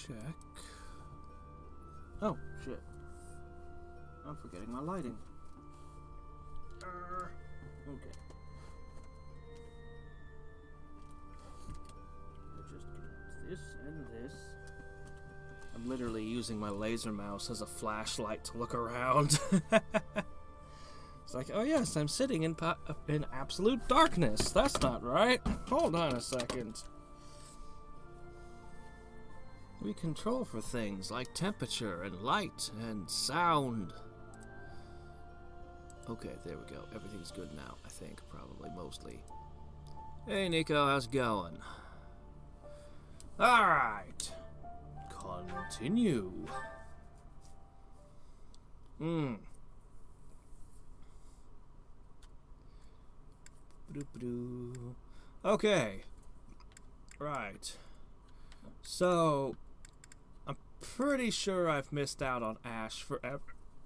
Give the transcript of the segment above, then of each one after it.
check. Oh, shit. I'm forgetting my lighting. Okay. I just connect this and this. I'm literally using my laser mouse as a flashlight to look around. It's like, oh yes, I'm sitting in absolute darkness. That's not right. Hold on a second. We control for things like temperature and light and sound. Okay, there we go. Everything's good now, I think. Probably, mostly. Hey, Nico, how's it going? Alright. Continue. Okay. Right. So, I'm pretty sure I've missed out on Ash forever.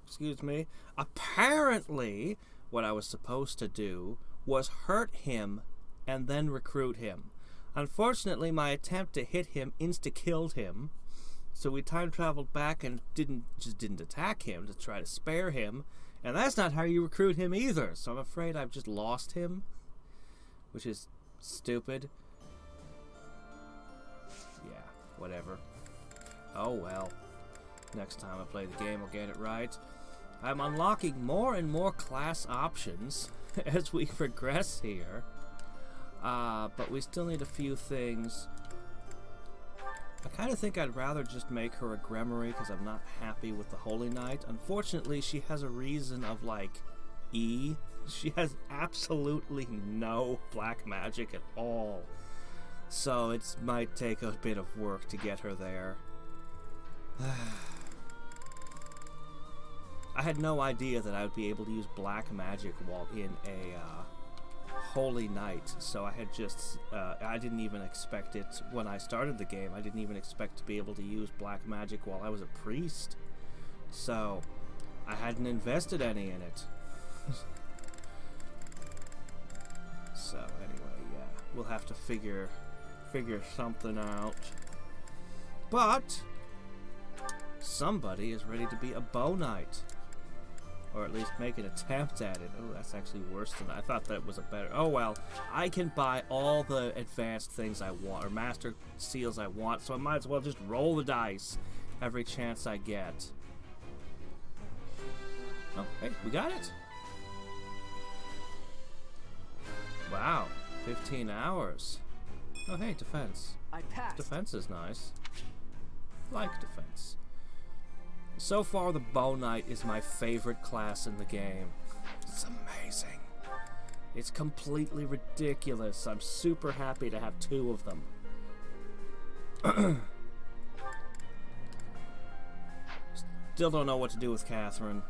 Excuse me. Apparently, what I was supposed to do was hurt him and then recruit him. Unfortunately, my attempt to hit him insta-killed him. So we time traveled back and didn't attack him to try to spare him. And that's not how you recruit him either. So I'm afraid I've just lost him, which is stupid. Yeah, whatever. Oh well. Next time I play the game, I'll get it right. I'm unlocking more and more class options as we progress here. But we still need a few things. I kind of think I'd rather just make her a Gremory because I'm not happy with the Holy Knight. Unfortunately, she has a reason of, like, E. She has absolutely no black magic at all. So it might take a bit of work to get her there. I had no idea that I would be able to use black magic while in a Holy Knight, so I had just, I didn't even expect it when I started the game. I didn't even expect to be able to use black magic while I was a priest. So, I hadn't invested any in it. So, anyway, yeah, we'll have to figure something out. But, somebody is ready to be a bow knight. Or at least make an attempt at it. Oh, that's actually worse than I thought. That was a better... Oh, well. I can buy all the advanced things I want, or master seals I want, so I might as well just roll the dice every chance I get. Oh, hey, we got it. Wow. 15 hours. Oh, hey, defense. I passed. Defense is nice. Like defense. So far, the Bow Knight is my favorite class in the game. It's amazing. It's completely ridiculous. I'm super happy to have two of them. Still don't know what to do with Catherine.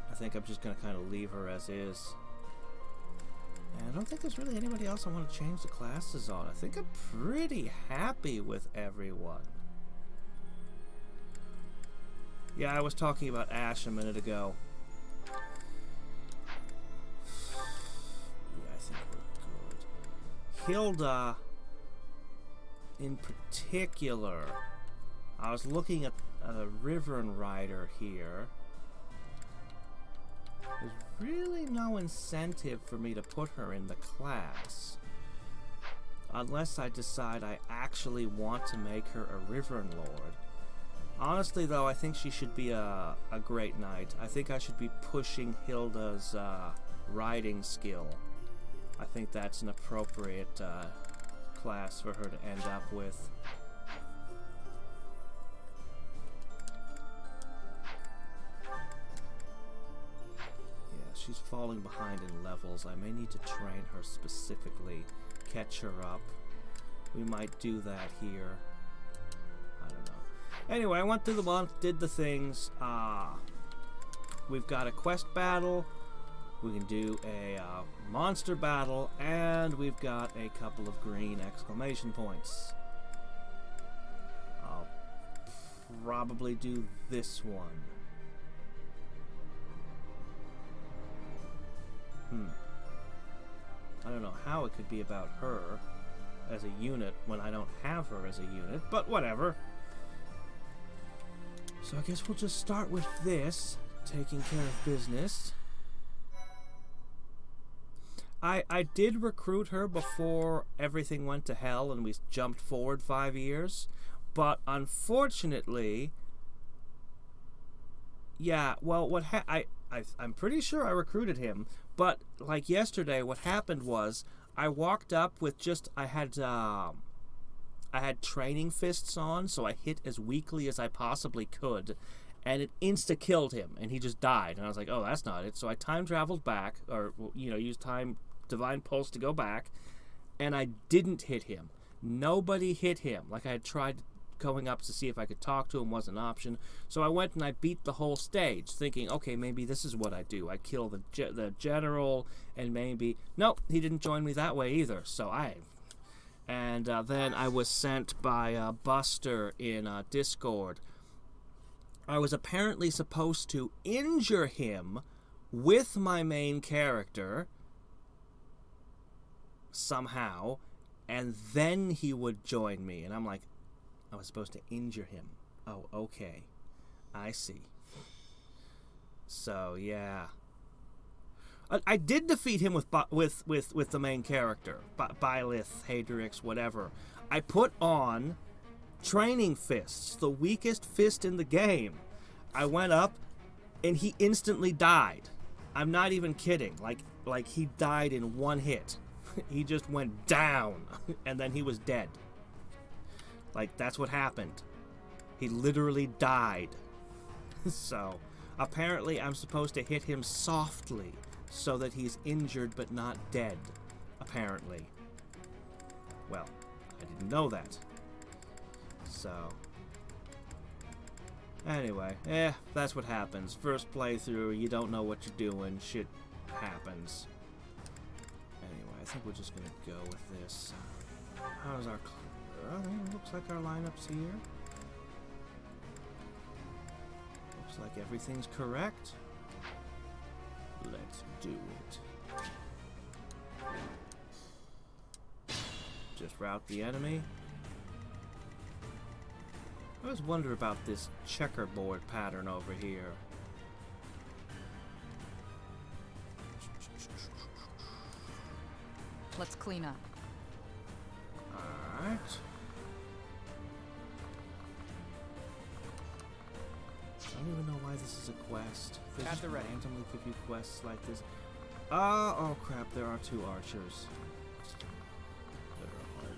I think I'm just going to kind of leave her as is. And I don't think there's really anybody else I want to change the classes on. I think I'm pretty happy with everyone. Yeah, I was talking about Ash a minute ago. Yeah, I think we're good. Hilda, in particular, I was looking at a Riverine Rider here. There's really no incentive for me to put her in the class. Unless I decide I actually want to make her a Riverine Lord. Honestly, though, I think she should be a great knight. I think I should be pushing Hilda's riding skill. I think that's an appropriate class for her to end up with. Yeah, she's falling behind in levels. I may need to train her specifically, catch her up. We might do that here. I don't know. Anyway, I went through the month, did the things. We've got a quest battle. We can do a monster battle. And we've got a couple of green exclamation points. I'll probably do this one. I don't know how it could be about her as a unit when I don't have her as a unit, but whatever. So I guess we'll just start with this, taking care of business. I did recruit her before everything went to hell and we jumped forward 5 years, but unfortunately, yeah, well, I'm pretty sure I recruited him, but like yesterday, what happened was I walked up with I had training fists on, so I hit as weakly as I possibly could, and it insta-killed him, and he just died. And I was like, oh, that's not it. So I time-traveled back, or, used Divine Pulse to go back, and I didn't hit him. Nobody hit him. Like, I had tried going up to see if I could talk to him, wasn't an option. So I went and I beat the whole stage, thinking, okay, maybe this is what I do. I kill the general, and maybe... Nope, he didn't join me that way either, so And then I was sent by Buster in Discord. I was apparently supposed to injure him with my main character somehow, and then he would join me. And I'm like, I was supposed to injure him. Oh, okay. I see. So, yeah. I did defeat him with the main character, Byleth, Hadriex, whatever. I put on training fists, the weakest fist in the game. I went up, and he instantly died. I'm not even kidding. Like he died in one hit. He just went down, and then he was dead. Like, that's what happened. He literally died. So, apparently I'm supposed to hit him softly, so that he's injured but not dead, apparently. Well, I didn't know that. So, anyway, that's what happens. First playthrough, you don't know what you're doing, shit happens. Anyway, I think we're just gonna go with this. How's our... looks like our lineup's here. Looks like everything's correct. Let's do it. Just rout the enemy. I always wonder about this checkerboard pattern over here. Let's clean up. Alright. I don't even know why this is a quest. They just randomly give you quests like this. Oh crap, there are 2 archers. There are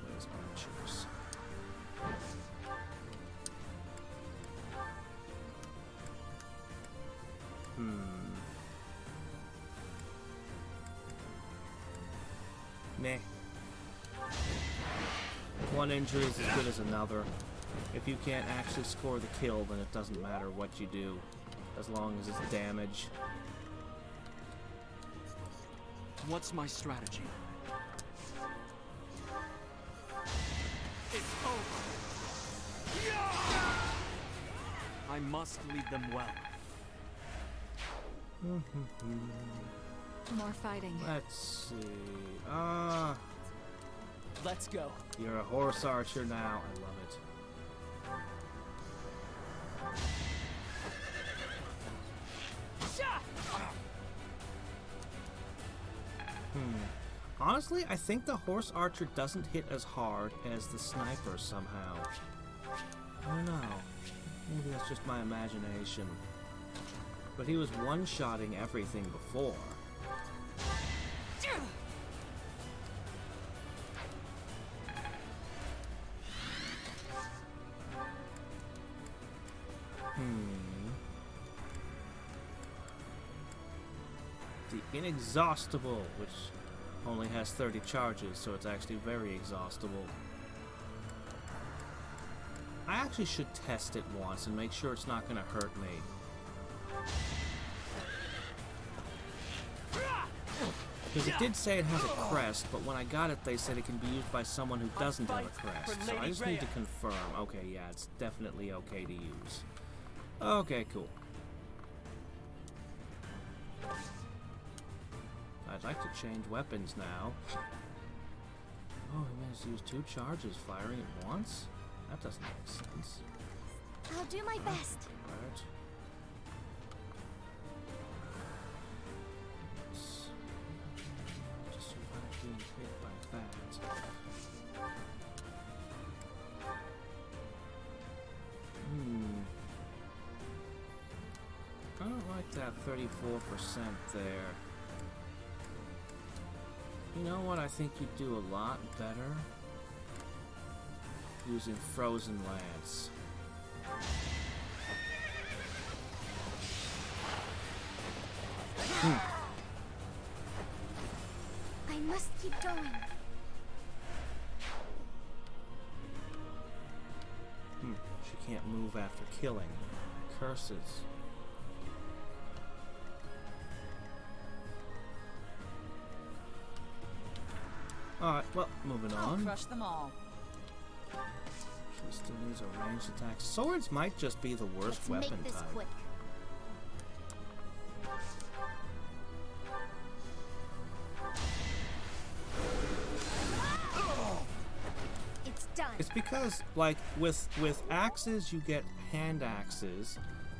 always archers. Meh. One injury is as good as another. If you can't actually score the kill, then it doesn't matter what you do, as long as it's damage. What's my strategy? It's over. I must lead them well. More fighting. Let's see. Let's go. You're a horse archer now. I love it. Honestly, I think the horse archer doesn't hit as hard as the sniper somehow. I don't know. Maybe that's just my imagination. But he was one-shotting everything before. The Inexhaustible, which only has 30 charges, so it's actually very exhaustible. I actually should test it once and make sure it's not going to hurt me. Because it did say it has a crest, but when I got it, they said it can be used by someone who doesn't have a crest. So I just need to confirm. Okay, yeah, it's definitely okay to use. Okay, cool. I'd like to change weapons now. Oh, he managed to use 2 charges firing at once? That doesn't make sense. I'll do my best. Right. Just survive being hit by that. I don't like that 34% there. You know what? I think you'd do a lot better using Frozen Lance. I must keep going. She can't move after killing. Curses. Alright, well, moving I'll on. crush them all. She still needs a ranged attack. Swords might just be the worst Let's weapon make this type. quick. It's done. It's because, like, with axes you get hand axes,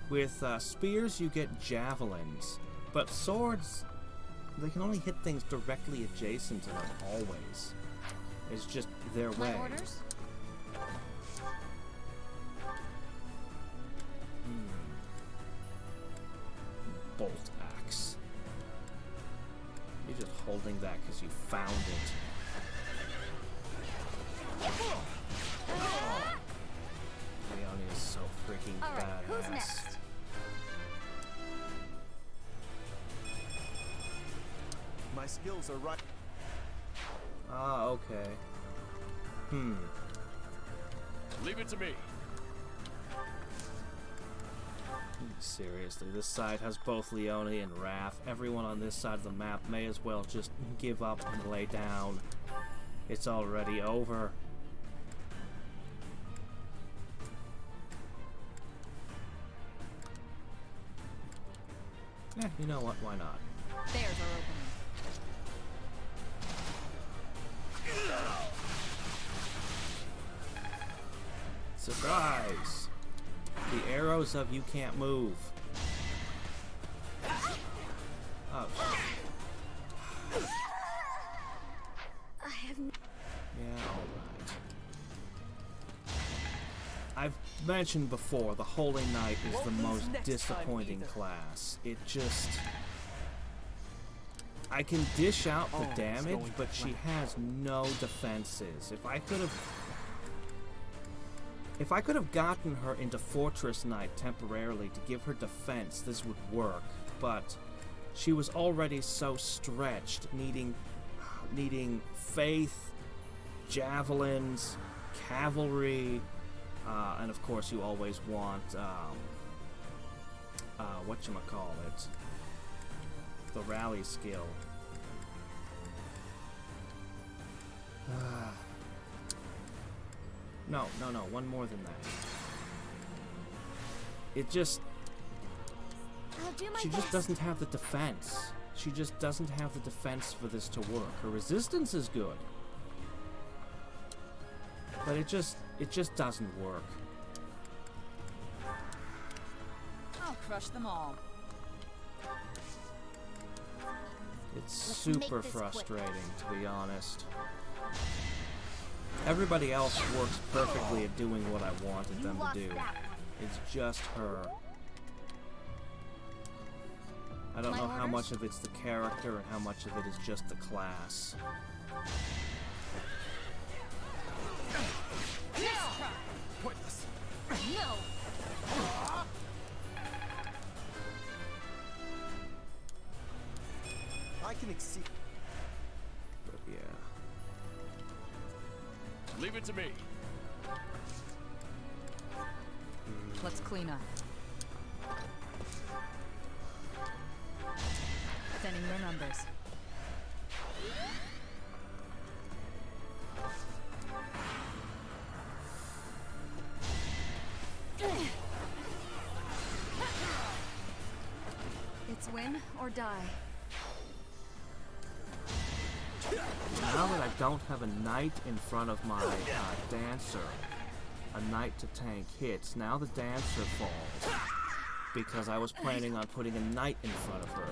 with spears you get javelins, but swords, they can only hit things directly adjacent to them, always. It's just their way. My orders? Bolt axe. You're just holding that because you found it. Leonie is so freaking All right, badass. who's next? My skills are right. Ah, okay. Leave it to me. Seriously, this side has both Leonie and Wrath. Everyone on this side of the map may as well just give up and lay down. It's already over. Eh, you know what? Why not? There's our opening. Surprise! The arrows of you can't move. Oh, I have yeah, alright. I've mentioned before, the Holy Knight is Won't the lose most next time disappointing either. class. It just... I can dish out the Oh, it's damage, going but she flat. has no defenses. If I could have gotten her into Fortress Knight temporarily to give her defense, this would work. But she was already so stretched, needing faith, javelins, cavalry, and of course you always want whatchamacallit, the rally skill. No, one more than that. It just... I'll do my She best. just doesn't have the defense. She just doesn't have the defense for this to work. Her resistance is good. But it just doesn't work. I'll crush them all. It's Let's make super this quick. frustrating, to be honest. Everybody else works perfectly at doing what I wanted You them to lost do. that one. It's just her. I don't My know how orders? much of it's the character and how much of it is just the class. Pointless. No! I can exceed. But yeah. Leave it to me. Let's clean up. Sending their numbers. It's win or die. Now that I don't have a knight in front of my dancer, a knight to tank hits. Now the dancer falls because I was planning on putting a knight in front of her.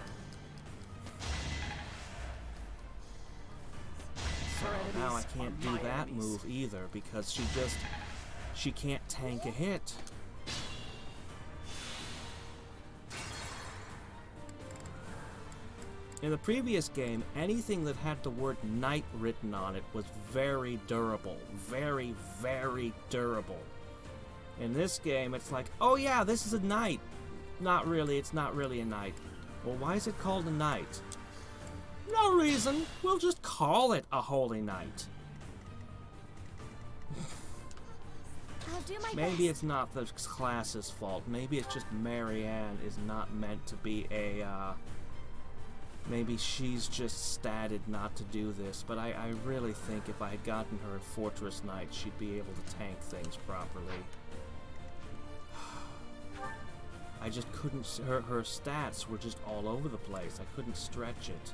So now I can't do that move either because she can't tank a hit. In the previous game, anything that had the word knight written on it was very durable. Very, very durable. In this game, it's like, oh yeah, this is a knight. Not really, it's not really a knight. Well, why is it called a knight? No reason. We'll just call it a holy knight. I'll do my Maybe best. it's not the class's fault. Maybe it's just Marianne is not meant to be a, maybe she's just statted not to do this, but I really think if I had gotten her a Fortress Knight, she'd be able to tank things properly. I just couldn't, her stats were just all over the place. I couldn't stretch it.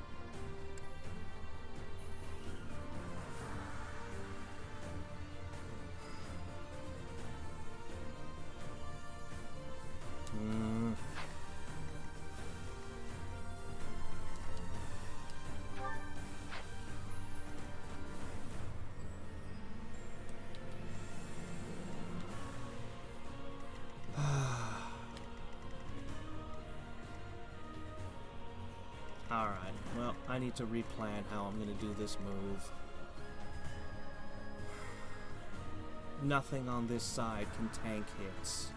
Alright, well, I need to replan how I'm going to do this move. Nothing on this side can tank hits.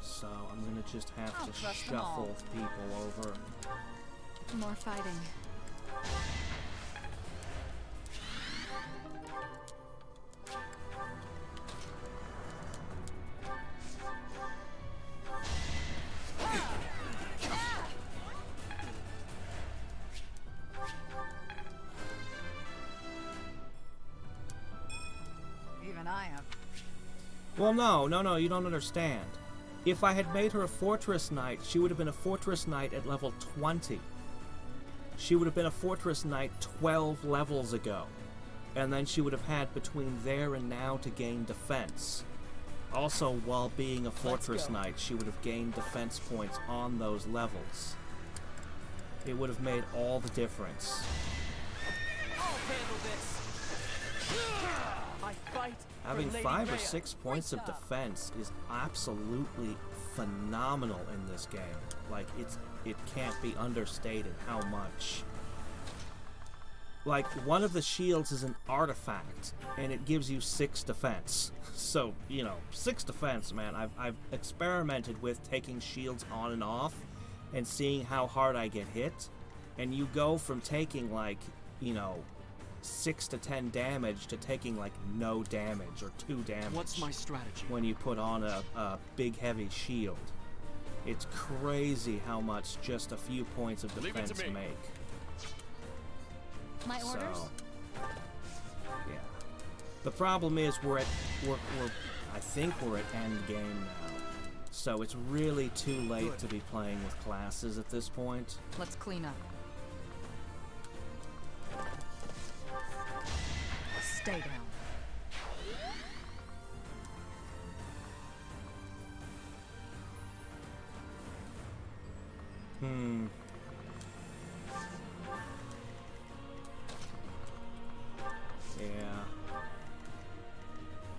So I'm going to just have to shuffle people over. More fighting. Even I have. Well, no, you don't understand. If I had made her a Fortress Knight, she would have been a Fortress Knight at level 20. She would have been a Fortress Knight 12 levels ago. And then she would have had between there and now to gain defense. Also, while being a Fortress Knight, she would have gained defense points on those levels. It would have made all the difference. I'll handle this. I fight. Having for Lady 5 or Rhea. 6 points of defense is absolutely phenomenal in this game. Like, it can't be understated how much. Like, one of the shields is an artifact, and it gives you 6 defense. So, you know, 6 defense, man. I've experimented with taking shields on and off, and seeing how hard I get hit. And you go from taking, like, you know, 6 to 10 damage to taking like no damage or 2 damage. What's my strategy? When you put on a big heavy shield. It's crazy how much just a few points of Leave it to defense me. make. My orders? So, yeah. The problem is I think we're at end game now. So it's really too late to be playing with classes at this point. Let's clean up. Stay down. Yeah.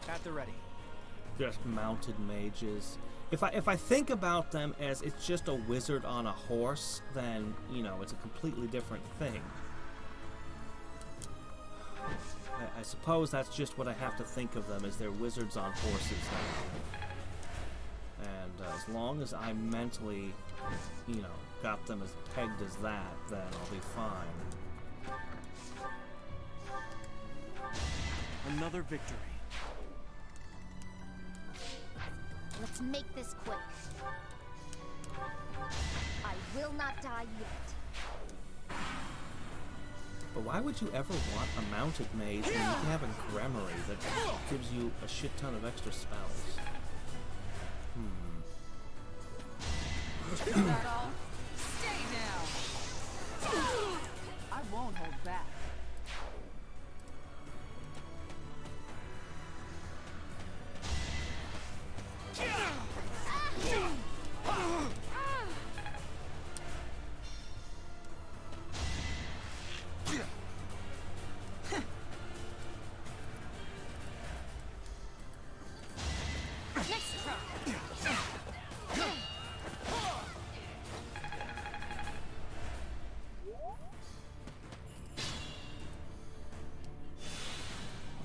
At the ready. Just mounted mages. If I think about them as it's just a wizard on a horse, then, you know, it's a completely different thing. I suppose that's just what I have to think of them, as they're wizards on horses now. And as long as I mentally, you know, got them as pegged as that, then I'll be fine. Another victory. Let's make this quick. I will not die yet. But why would you ever want a mounted mage when you can have a Gremory that gives you a shit ton of extra spells? Is that all? Stay down. I won't hold back. Nice try.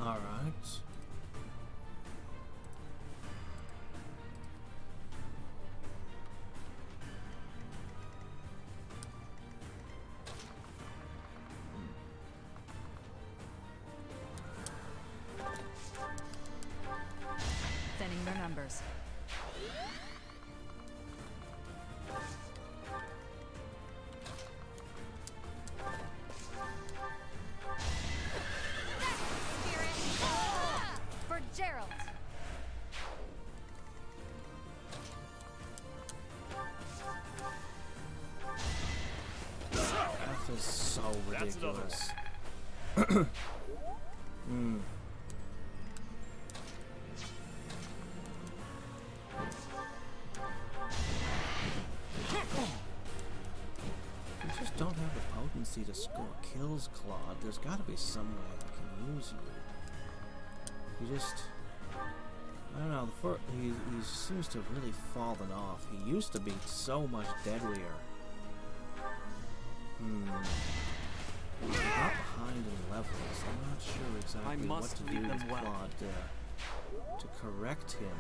All right. Thinning their numbers. For Gerald. That is so That's another ridiculous. Hmm. You just don't have the potency to score kills, Claude. There's got to be some way I can use you. You just... I don't know, he seems to have really fallen off. He used to be so much deadlier. He's not behind in levels. I'm not sure exactly I what must to lead do them with well. Claude to correct him.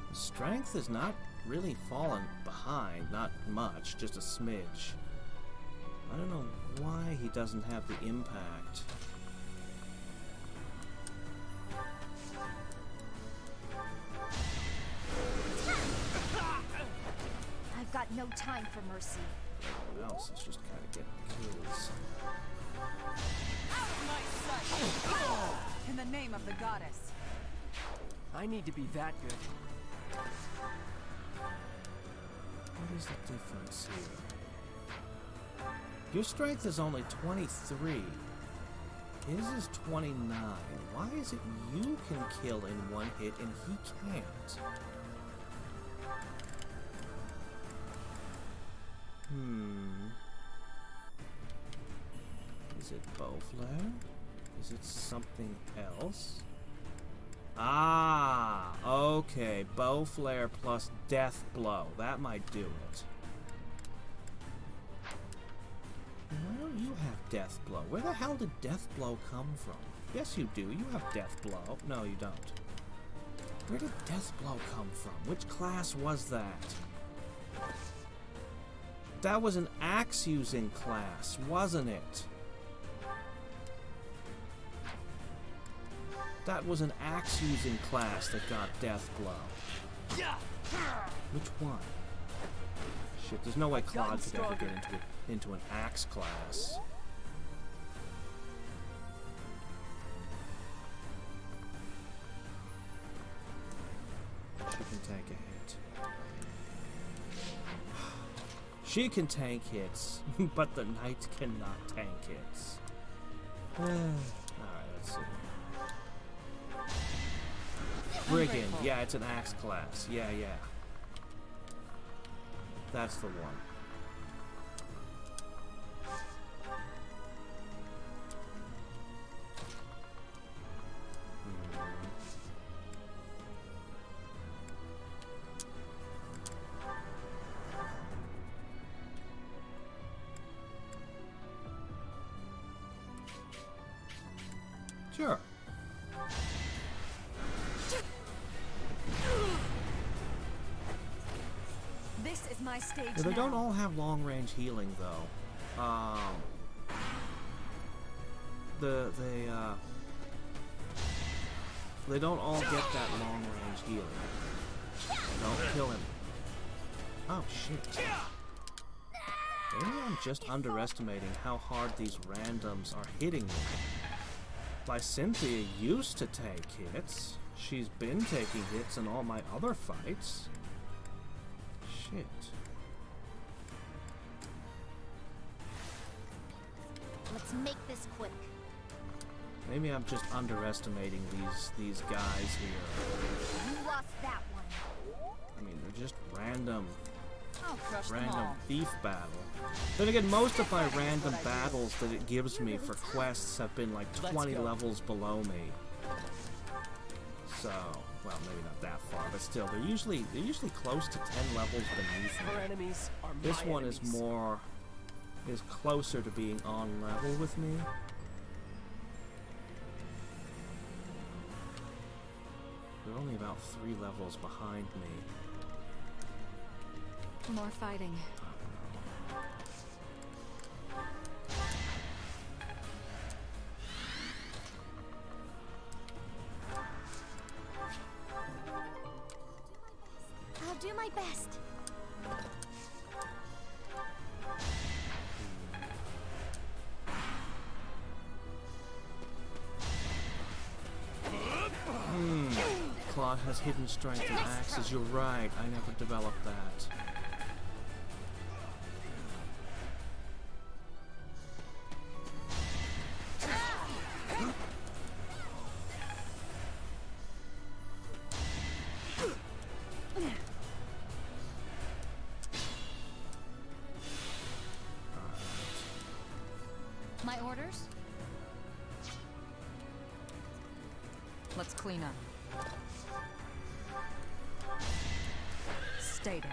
His strength has not really fallen behind, not much, just a smidge. I don't know why he doesn't have the impact. I've got no time for mercy. Everyone else is just kind of getting kills. Out of my sight! In the name of the goddess. I need to be that good. What is the difference here? Your strength is only 23. His is 29. Why is it you can kill in one hit and he can't? Is it bow flare? Is it something else? Ah, okay. Bow flare plus death blow. That might do it. Why don't you have death blow? Where the hell did death blow come from? Yes, you do. You have death blow. No, you don't. Where did death blow come from? Which class was that? That was an axe-using class, wasn't it? That was an axe-using class that got death blow. Which one? Shit, there's no way Claude could ever get into an axe class. She can take a hit. She can tank hits, but the knight cannot tank hits. Alright, let's see. Brigand, yeah, it's an axe class. Yeah. That's the one. Sure. This is my stage Yeah, they now. don't all have long-range healing, though. They don't all get that long-range healing. Don't kill him. Oh, shit. Maybe I'm just underestimating how hard these randoms are hitting me. Cynthia used to take hits. She's been taking hits in all my other fights. Shit. Let's make this quick. Maybe I'm just underestimating these guys here. You lost that one. I mean, they're just random. I'll crush them Random all. thief battle. Then again, most of my random battles that it gives me for quests have been like 20 levels below me. So, well, maybe not that far, but still, they're usually close to 10 levels beneath Our me. enemies are my This one is enemies. is closer to being on level with me. They're only about 3 levels behind me. More fighting. I'll do my best. Claude has hidden strength and axes. You're right. I never developed that. My orders? Let's clean up. Stay down.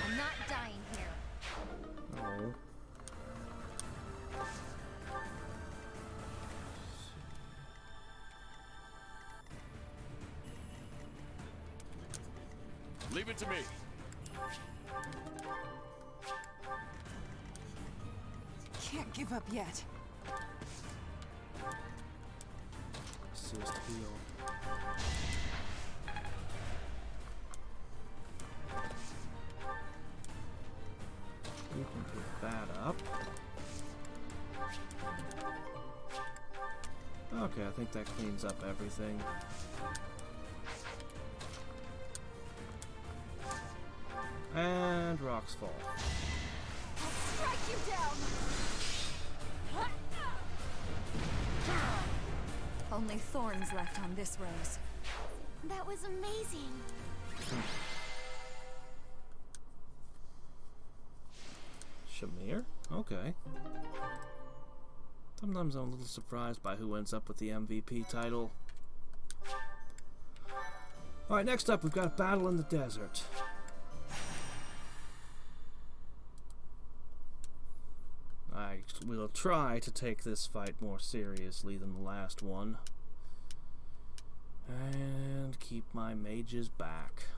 I'm not dying here. Oh. Leave it to me. Can't give up yet. Assist heal. You can pick that up. Okay, I think that cleans up everything. And rocks fall. I'll strike you down. Only thorns left on this rose. That was amazing. Shamir? Okay. Sometimes I'm a little surprised by who ends up with the MVP title. Alright, next up we've got a battle in the desert. I will try to take this fight more seriously than the last one. And keep my mages back.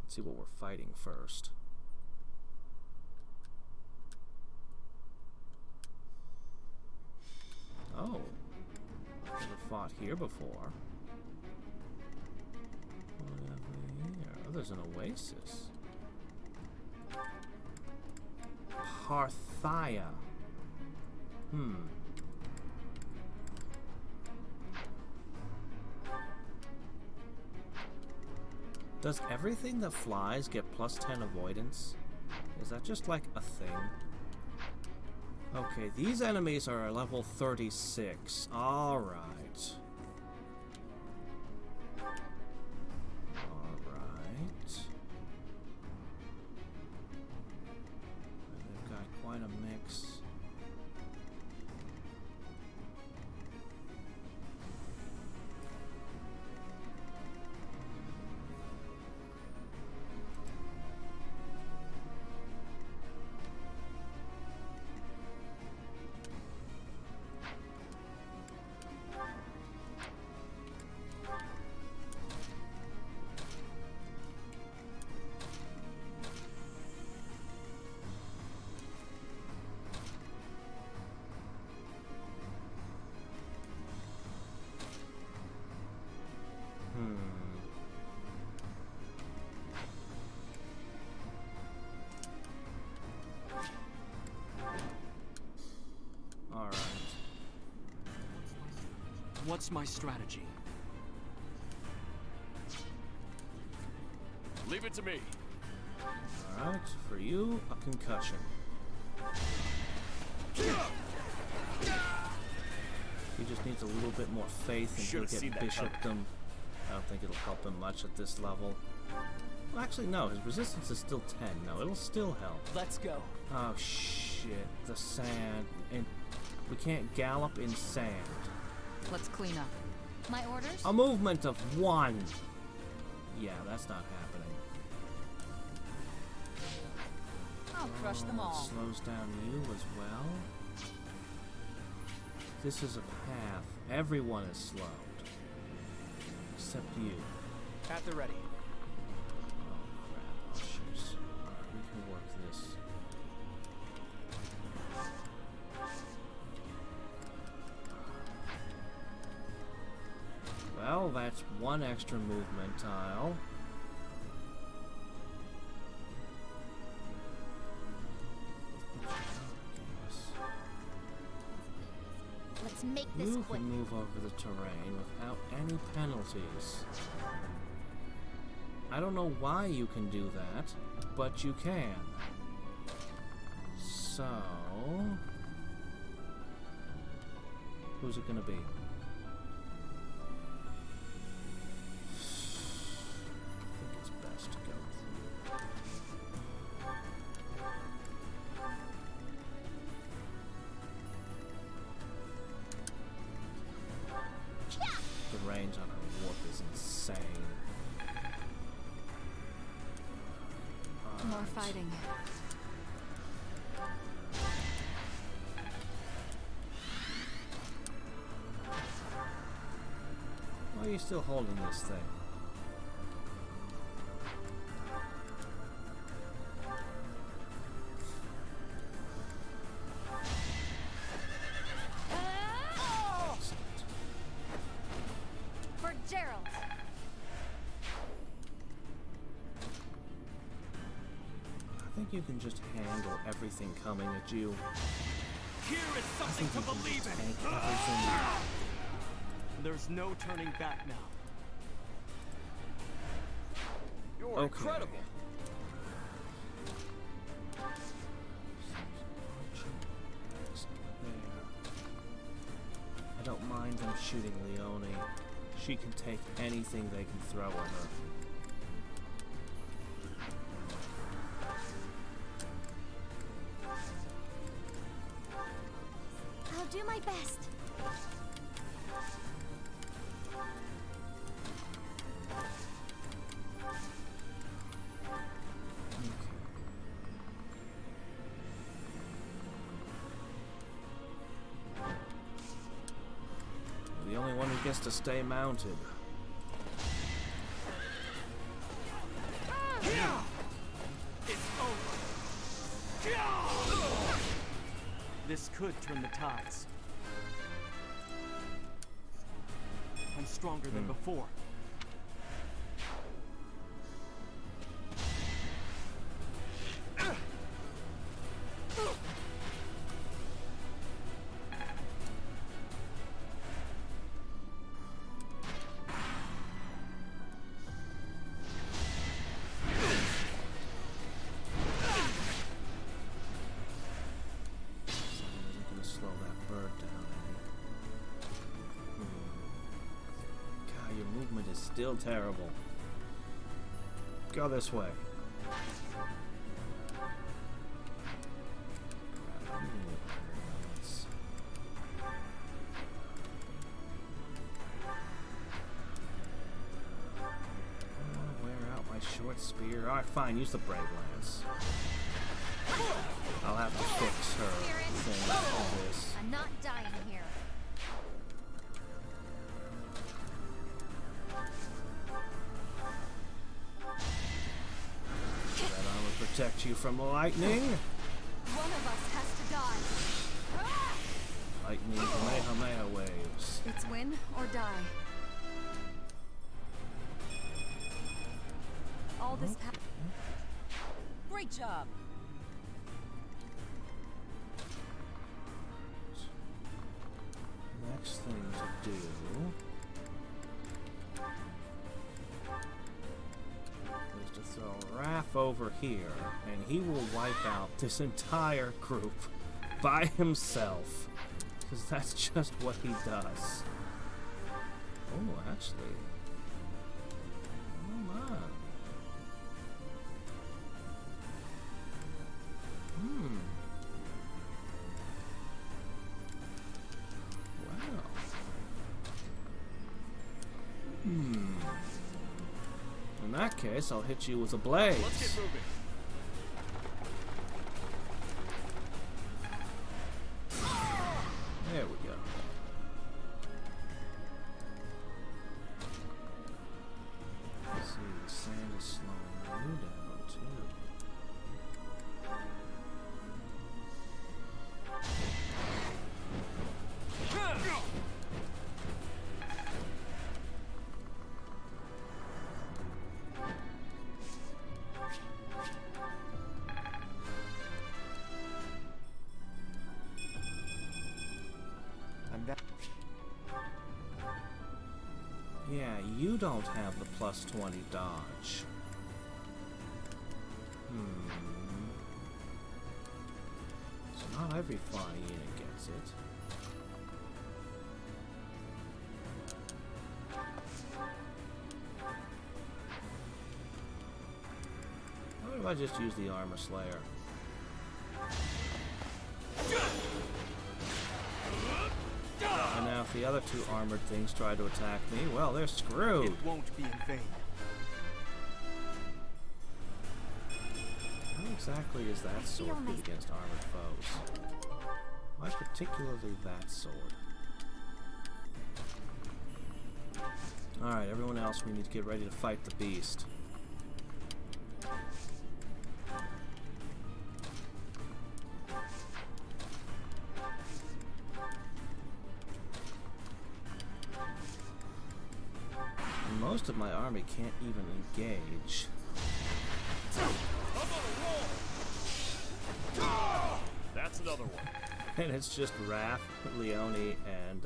Let's see what we're fighting first. Oh. Never fought here before. What have we here? Oh, there's an oasis. Parthia. Does everything that flies get plus 10 avoidance? Is that just like a thing? Okay, these enemies are level 36. Alright. They've got quite a mix. Alright. What's my strategy? Leave it to me. Alright, for you, a concussion. He just needs a little bit more faith and he'll get bishopdom. I don't think it'll help him much at this level. Well, actually, no. His resistance is still 10. No, it'll still help. Let's go. Oh, shit. The sand. And we can't gallop in sand. Let's clean up. My orders? A movement of 1. Yeah, that's not happening. I'll crush them all. Slows down you as well. This is a path. Everyone is slowed. Except you. At the ready. Oh, crap. Ushers. Alright, we can work this. Well, that's 1 extra movement tile. Let's make this You quick. can move over the terrain without any penalties. I don't know why you can do that, but you can. So... who's it gonna be? I think it's best to go through. The range on her warp is insane. More Alright. fighting. Why are you still holding this thing? Excellent. For Gerald. I think you can just handle everything coming at you. Here is I something think to you can believe just in. tank everything. There's no turning back now. You're Okay. incredible. I don't mind them shooting Leone. She can take anything they can throw at her. I'll do my best. The only one who gets to stay mounted. It's over. This could turn the tides. I'm stronger than before. Isn't gonna slow that bird down any. God, your movement is still terrible. Go this way. Crap, I'm gonna need balance. I don't want to wear out my short spear. Alright, fine, use the Brave Lance. I'll have to fix her thing for this. I'm not dying here. That armor protect you from lightning. One of us has to die. Lightning Kamehameha waves. It's win or die. All this Great job. Next thing to do is to throw Wrath dwarf over here, and he will wipe out this entire group by himself. Because that's just what he does. Oh, actually. Oh my. Wow. In that case, I'll hit you with a blaze. Let's get moving. There we go. Let's see, the sand is slowing you down too. Yeah, you don't have the plus 20 dodge. So not every flying unit gets it. What if I just use the Armor Slayer? And now if the other two armored things try to attack me, well, they're screwed. It won't be in vain. How exactly is that sword good against armored foes? Why particularly that sword? Alright, everyone else, we need to get ready to fight the beast. Most of my army can't even engage. That's another one. And it's just Raph, Leone, and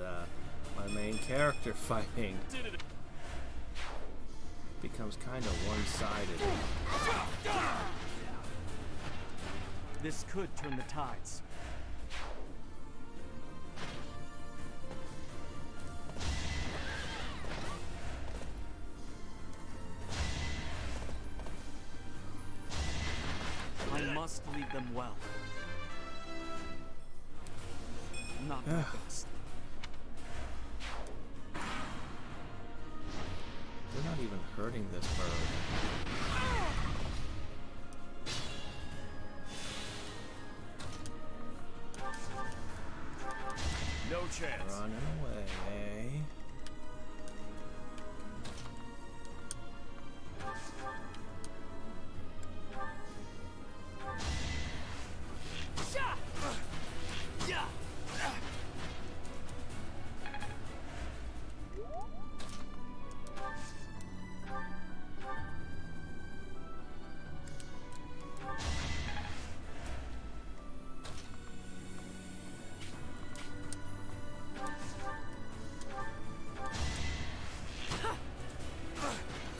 my main character fighting. Becomes kind of one-sided. This could turn the tides. I must lead them well. Not the best. They're not even hurting this bird. No chance. Running away, eh?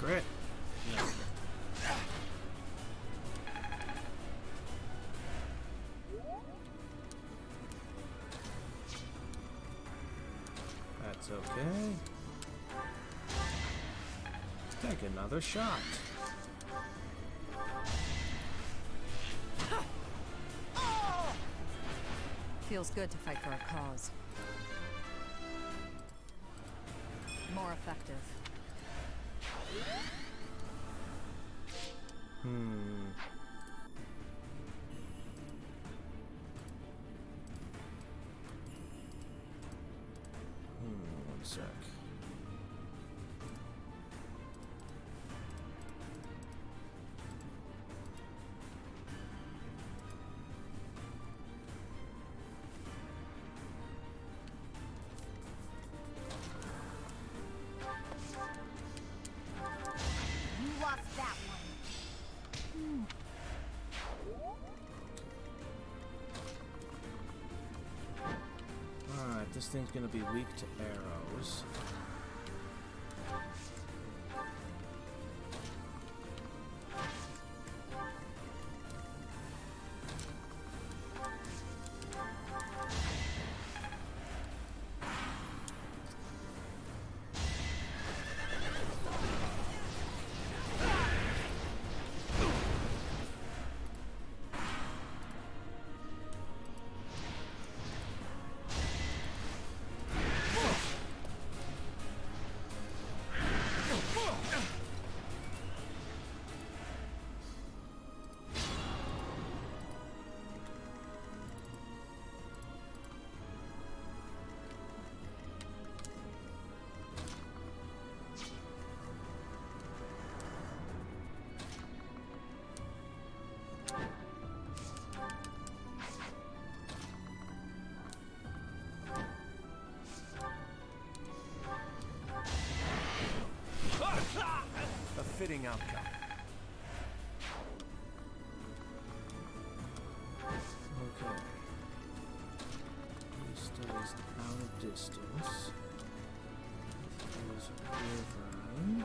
Grit. No. That's okay. Let's take another shot. Feels good to fight for a cause. More effective. One sec. You lost that one. Alright, this thing's gonna be weak to arrows. fitting outcome. Okay. He stays out of distance. He's Riverine.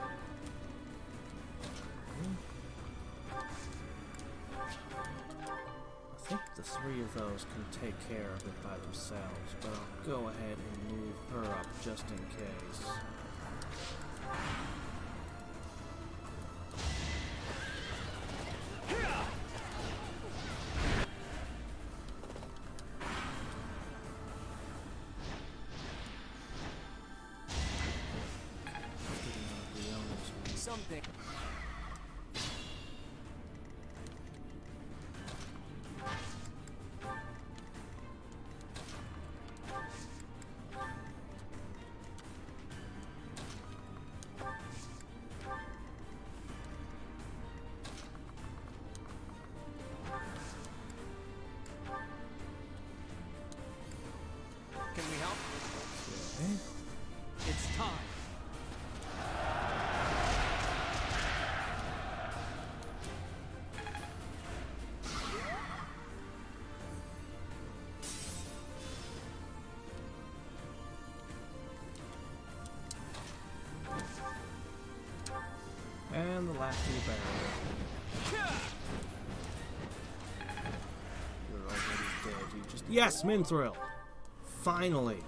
I think the three of those can take care of it by themselves, but I'll go ahead and move her up just in case. Something. Can we help? Okay. It's time. And the last two barrier. You're already dead. You just yes, Minthrill. Finally.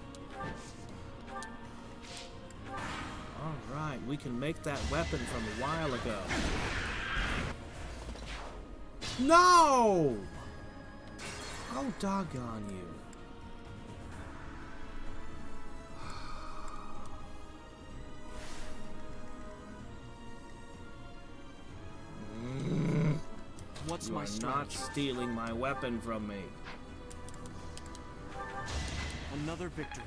All right, we can make that weapon from a while ago. No! Oh, doggone you. What's You my are not strategy? stealing my weapon from me. Another victory.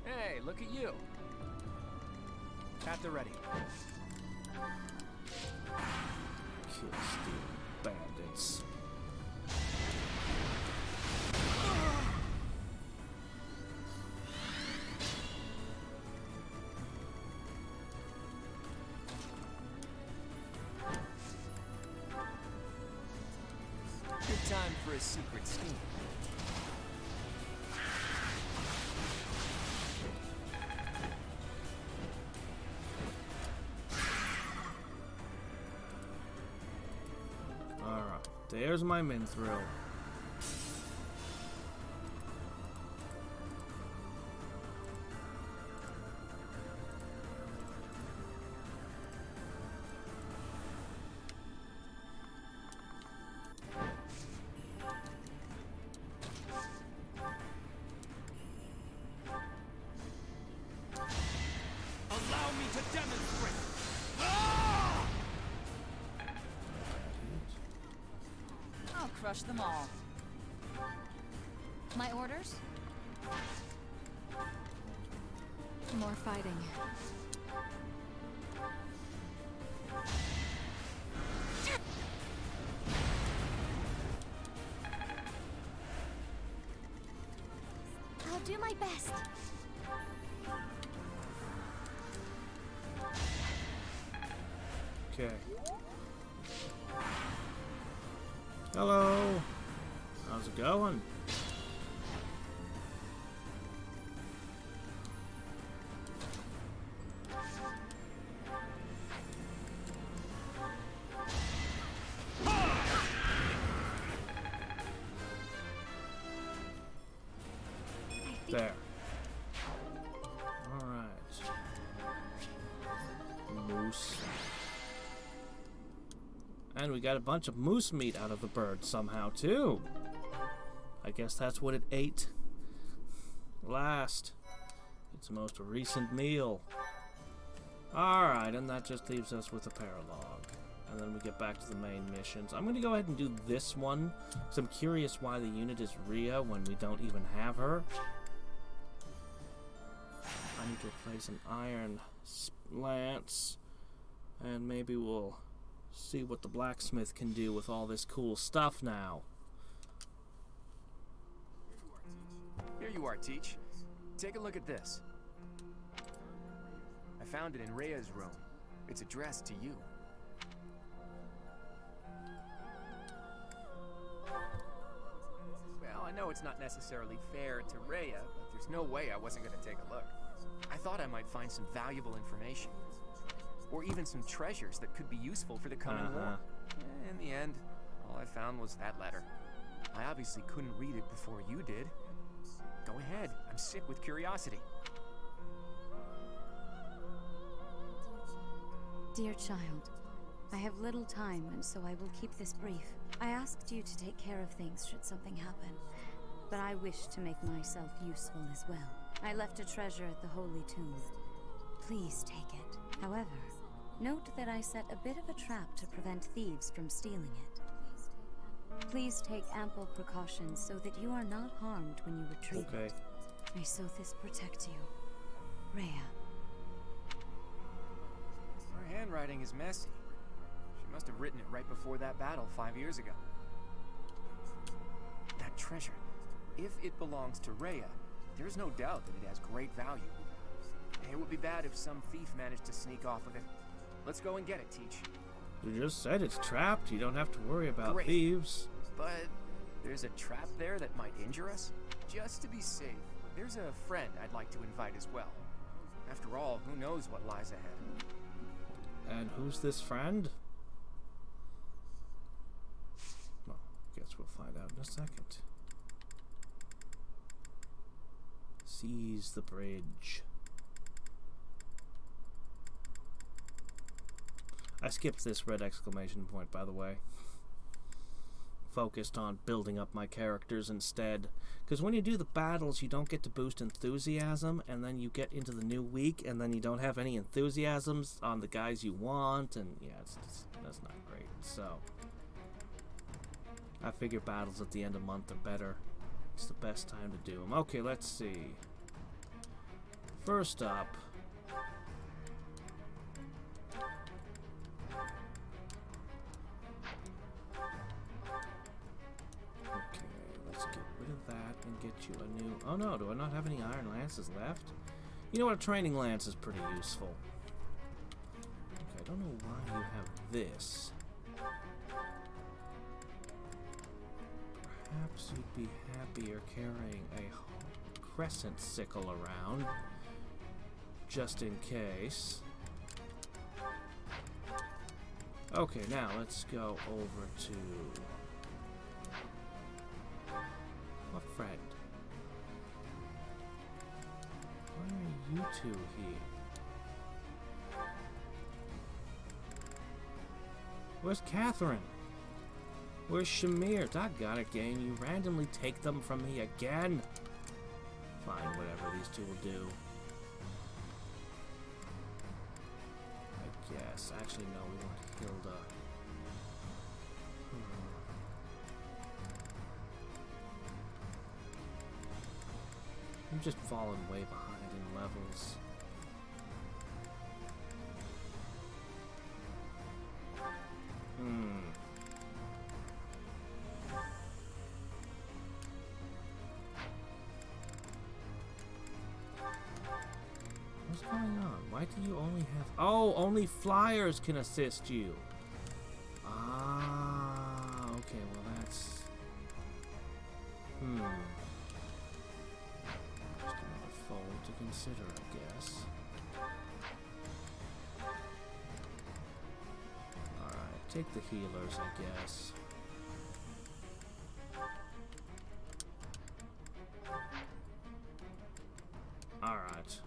Hey, look at you. At the ready. Kill stealing bandits. Good time for a secret scheme. Alright, there's my Minthrill. Allow me to demonstrate. I'll crush them all. My orders? More fighting. I'll do my best. Okay. Hello. How's it going? There. Alright. Moose. And we got a bunch of moose meat out of the bird somehow, too. I guess that's what it ate last. Its most recent meal. Alright, and that just leaves us with a paralogue. And then we get back to the main missions. I'm going to go ahead and do this one, because I'm curious why the unit is Rhea when we don't even have her. I need to replace an iron lance, and maybe we'll see what the blacksmith can do with all this cool stuff now. Here you are, Teach. Take a look at this. I found it in Rhea's room. It's addressed to you. Well, I know it's not necessarily fair to Rhea, but there's no way I wasn't going to take a look. I thought I might find some valuable information. Or even some treasures that could be useful for the coming war. In the end, all I found was that letter. I obviously couldn't read it before you did. Go ahead, I'm sick with curiosity. Dear child, I have little time, and so I will keep this brief. I asked you to take care of things should something happen, but I wish to make myself useful as well. I left a treasure at the Holy Tomb. Please take it. However, note that I set a bit of a trap to prevent thieves from stealing it. Please take ample precautions so that you are not harmed when you retrieve it. May Sothis protect you. Rhea. Her handwriting is messy. She must have written it right before that battle 5 years ago. That treasure, if it belongs to Rhea, there's no doubt that it has great value. It would be bad if some thief managed to sneak off with it. Let's go and get it, Teach. You just said it's trapped. You don't have to worry about Great. thieves. But there's a trap there that might injure us. Just to be safe, there's a friend I'd like to invite as well. After all, who knows what lies ahead? And who's this friend? Well, guess we'll find out in a second. Seize the bridge. I skipped this red exclamation point, by the way. Focused on building up my characters instead. Because when you do the battles, you don't get to boost enthusiasm, and then you get into the new week, and then you don't have any enthusiasms on the guys you want, and yeah, that's not great. So, I figure battles at the end of month are better. It's the best time to do them. Okay, let's see. First up... and get you a new... Oh no, do I not have any iron lances left? You know what, a training lance is pretty useful. Okay, I don't know why you have this. Perhaps you'd be happier carrying a crescent sickle around, just in case. Okay, now let's go over to... What friend? Why are you two here? Where's Catherine? Where's Shamir? Doggone it, game. You randomly take them from me again. Fine, whatever these two will do. I guess. Actually, no, we want Hilda. I'm just falling way behind in levels. What's going on? Why do you only have... Oh, only flyers can assist you. Ah, okay, well that's... to consider, I guess. Alright, take the healers, I guess. Alright.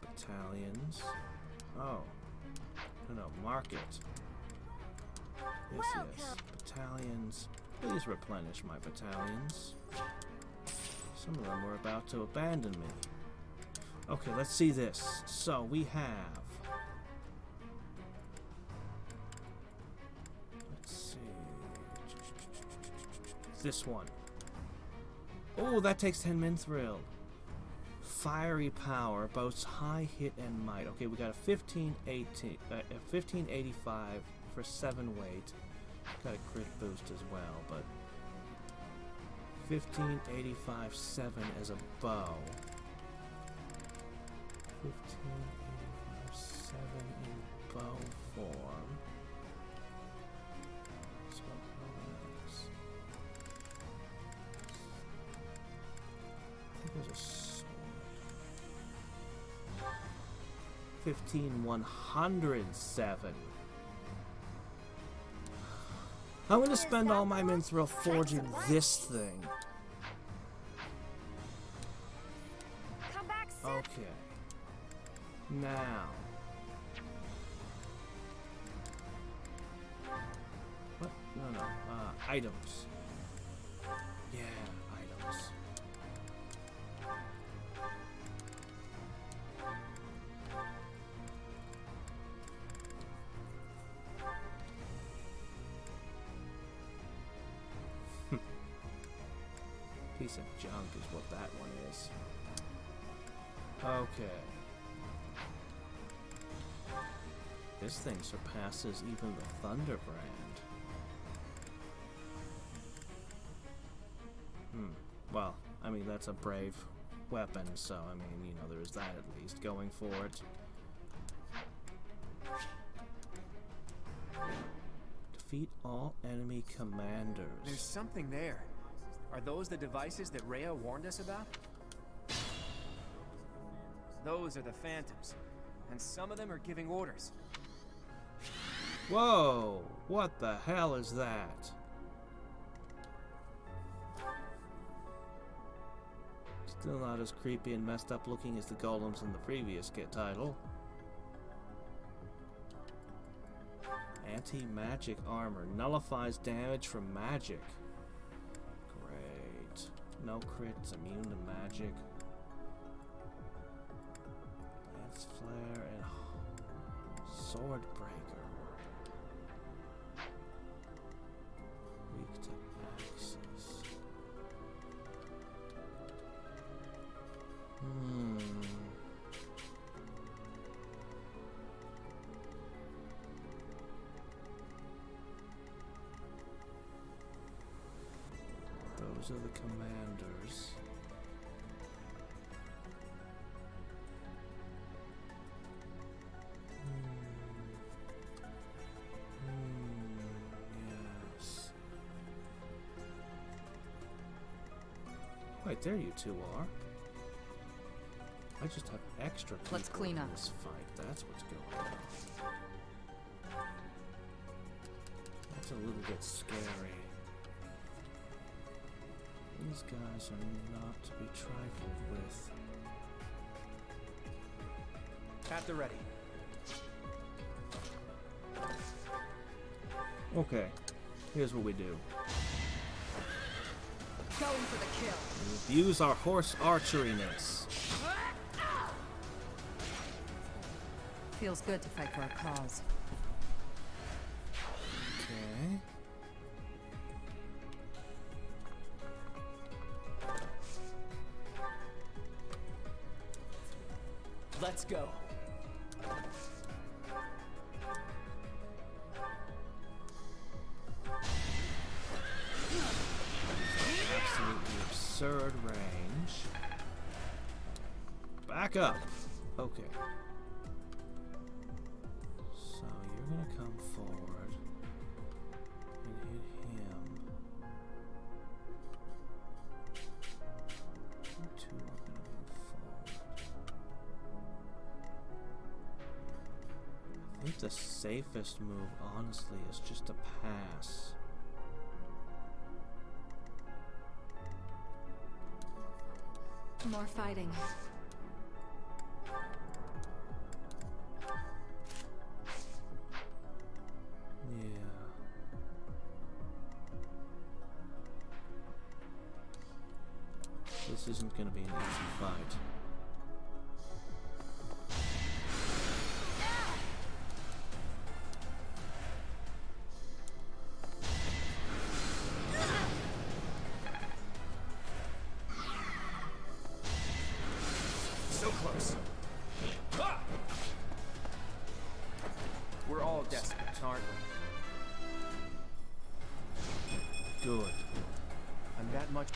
Battalions. Oh. No, market. Yes. Battalions. Please replenish my battalions. Some of them were about to abandon me. Okay, let's see this. So, we have... Let's see... This one. Oh, that takes 10 Minthrill. Fiery power, boasts high hit and might. Okay, we got a 1585 for 7 weight. Got a crit boost as well, but... 1585 7 as a bow. 1585, 7 in bow form. I think there's a sword. 15107. I'm gonna spend all my mithril forging this thing. Come back soon. Okay. Now. What? No. Items. Yeah, items. Piece of junk is what that one is. Okay. This thing surpasses even the Thunderbrand. Well, I mean, that's a brave weapon, so, I mean, you know, there's that at least going for it. Defeat all enemy commanders. There's something there. Are those the devices that Rhea warned us about? Those are the Phantoms, and some of them are giving orders. Whoa! What the hell is that? Still not as creepy and messed up looking as the golems in the previous title. Anti-magic armor. Nullifies damage from magic. Great. No crits, immune to magic. Lance flare and sword breaker. Weak to axes. Those are the commanders. Yes. Wait, there you two are. I just have extra people Let's clean in up. this fight. That's what's going on. That's a little bit scary. These guys are not to be trifled with. At the ready. Okay, here's what we do. Going for the kill. We use our horse archeriness. Feels good to fight for a cause. Okay. Let's go. Absolutely absurd range. Back up. Okay. So you're gonna come forward and hit him. You two are gonna move forward. I think the safest move, honestly, is just to pass. More fighting. Yeah. This isn't gonna be an easy fight. So close. Ah! We're all desperate, aren't we? Good. I'm that much.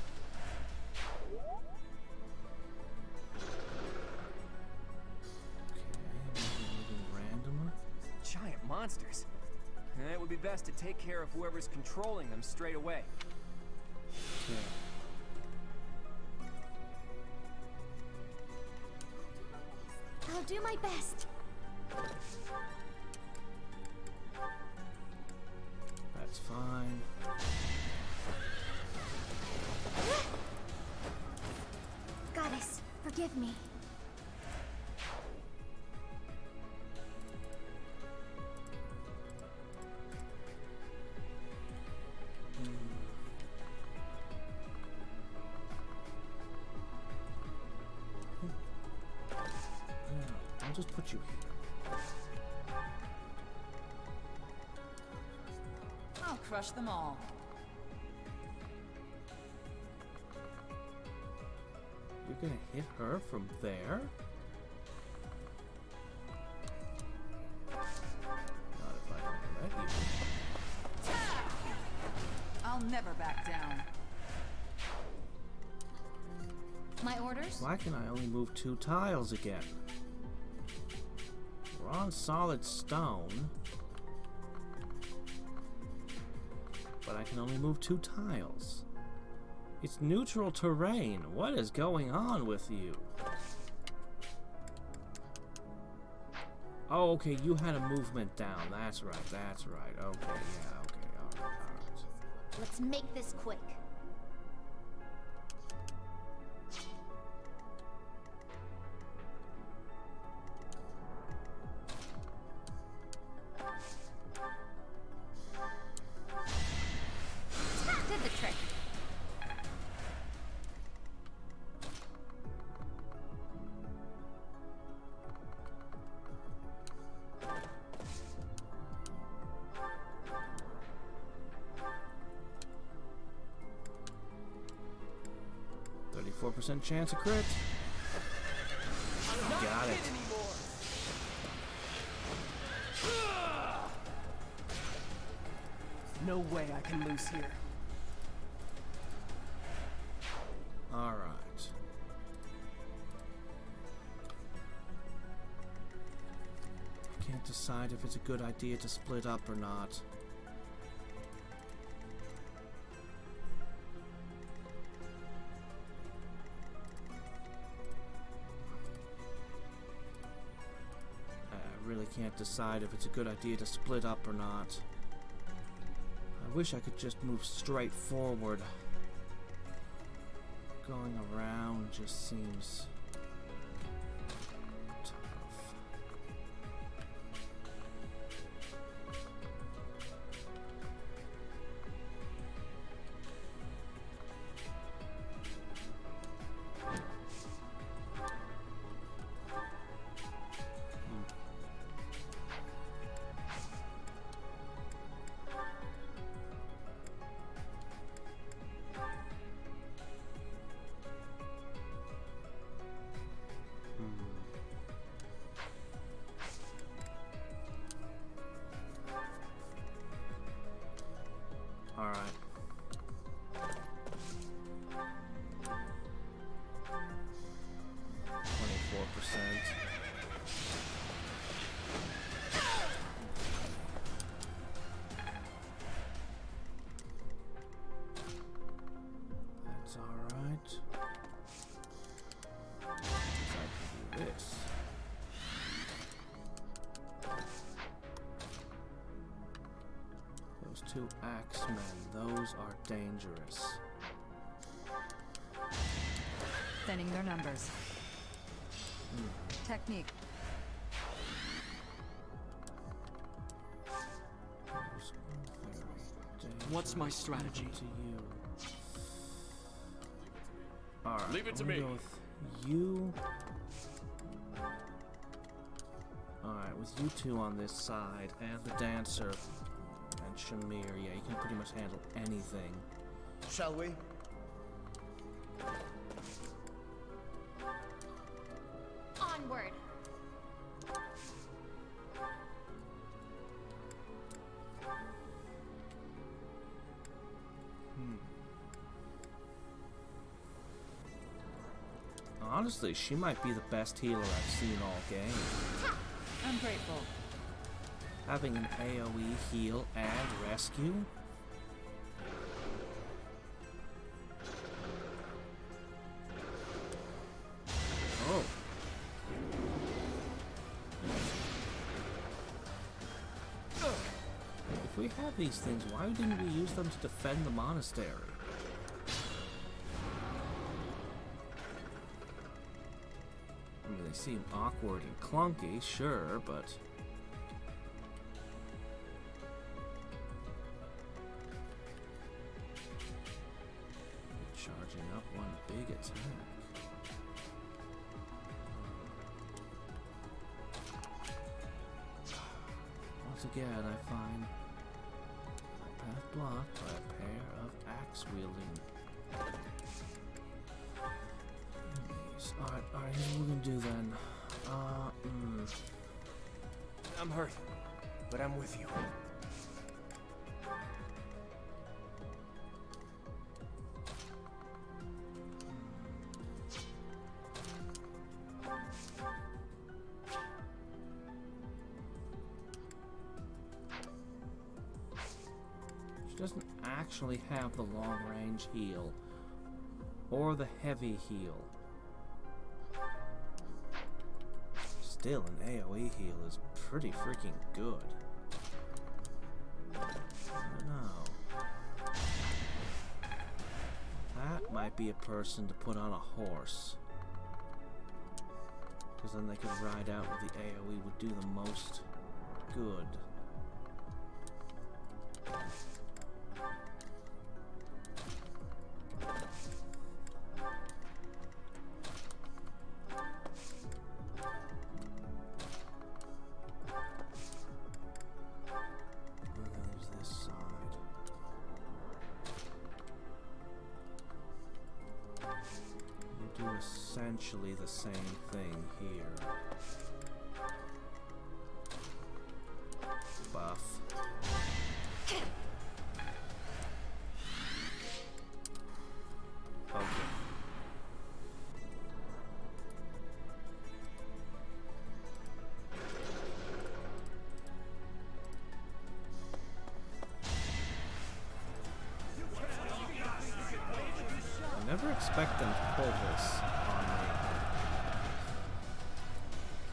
monsters. And it would be best to take care of whoever's controlling them straight away. Yeah. I'll do my best. That's fine. Goddess, forgive me. I'll just put you here. I'll crush them all. You're gonna hit her from there? Not if I don't let you. I'll never back down. My orders? Why can I only move 2 tiles again? We're on solid stone. But I can only move 2 tiles. It's neutral terrain. What is going on with you? Oh, okay, you had a movement down. That's right, that's right. Okay, yeah, okay, alright. Let's make this quick. Did the trick. %34 chance of crit. Got it. No way I can lose here. Alright. I can't decide if it's a good idea to split up or not. I really can't decide if it's a good idea to split up or not. I wish I could just move straight forward. Going around just seems tough. Alright. That's alright. I can do this. Those 2 axemen, those are dangerous. Thinning their numbers. Technique. Those are very What's my dangerous. strategy? To you. Alright, Leave it to I'm gonna me. go with you. Alright, with you 2 on this side, and the dancer, and Shamir, yeah, you can pretty much handle anything. Shall we? Onward. Honestly, she might be the best healer I've seen all game. I'm grateful. Having an AoE heal and rescue? Oh. If we have these things, why didn't we use them to defend the monastery? I mean, they seem awkward and clunky, sure, but... charging up one big attack. Once again, I find my path blocked by a pair of axe-wielding enemies. Alright, here's what we're gonna do then. I'm hurt, but I'm with you. She doesn't actually have the long-range heal or the heavy heal. Still, an AoE heal is pretty freaking good. I don't know. That might be a person to put on a horse. Because then they could ride out where the AoE would do the most good. Essentially the same thing here. Buff. Okay. I never expect them to pull this.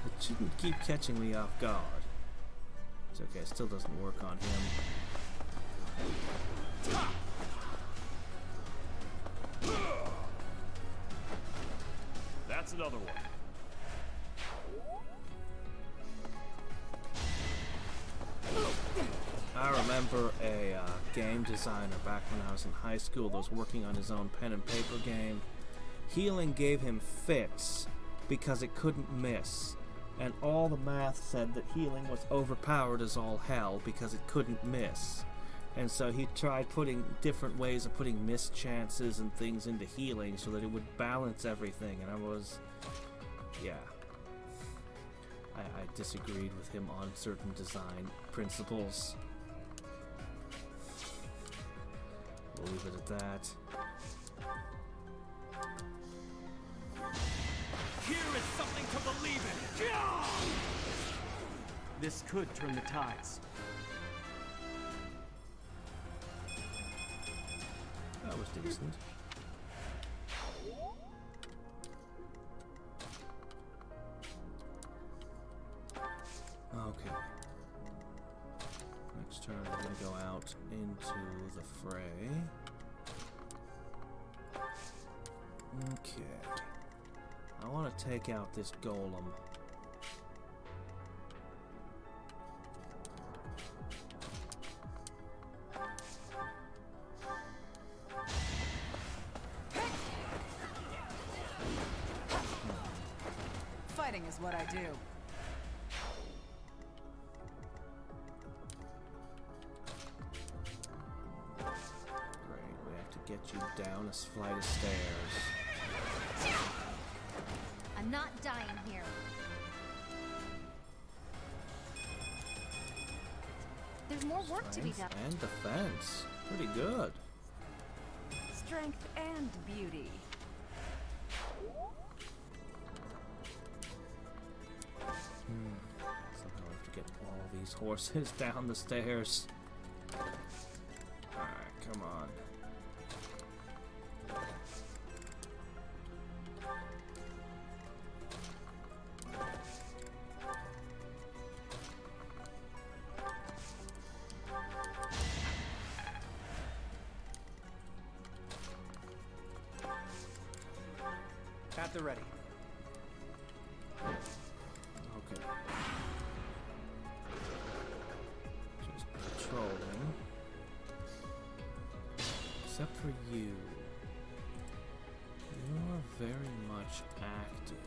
It shouldn't keep catching me off guard. It's okay, it still doesn't work on him. That's another one. I remember a game designer back when I was in high school that was working on his own pen and paper game. Healing gave him fits because it couldn't miss. And all the math said that healing was overpowered as all hell because it couldn't miss. And so he tried putting different ways of putting missed chances and things into healing so that it would balance everything. And I was, yeah. I disagreed with him on certain design principles. We'll leave it at that. Here is something to believe in! This could turn the tides. That was decent. Okay. Next turn we're gonna go out into the fray. Okay. I want to take out this golem. Fighting is what I do. Great, we have to get you down a flight of stairs. I'm not dying here. There's more work to be done. Strength and defense. Pretty good. Strength and beauty. Somehow I have to get all these horses down the stairs. Alright, come on. At the ready. Okay. Just patrolling. Except for you. You're very much active.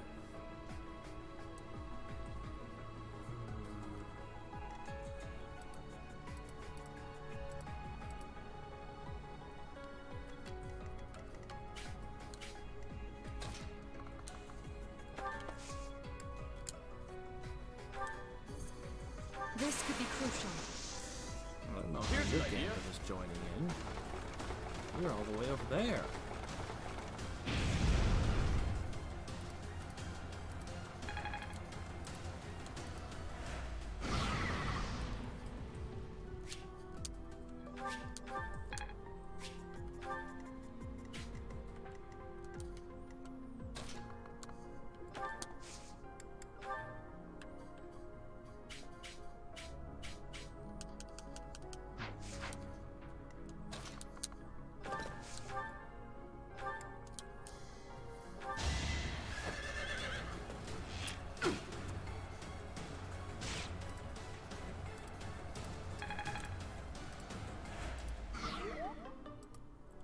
This could be crucial. I don't know Here's how your an idea. gambit is joining in. You're all the way over there.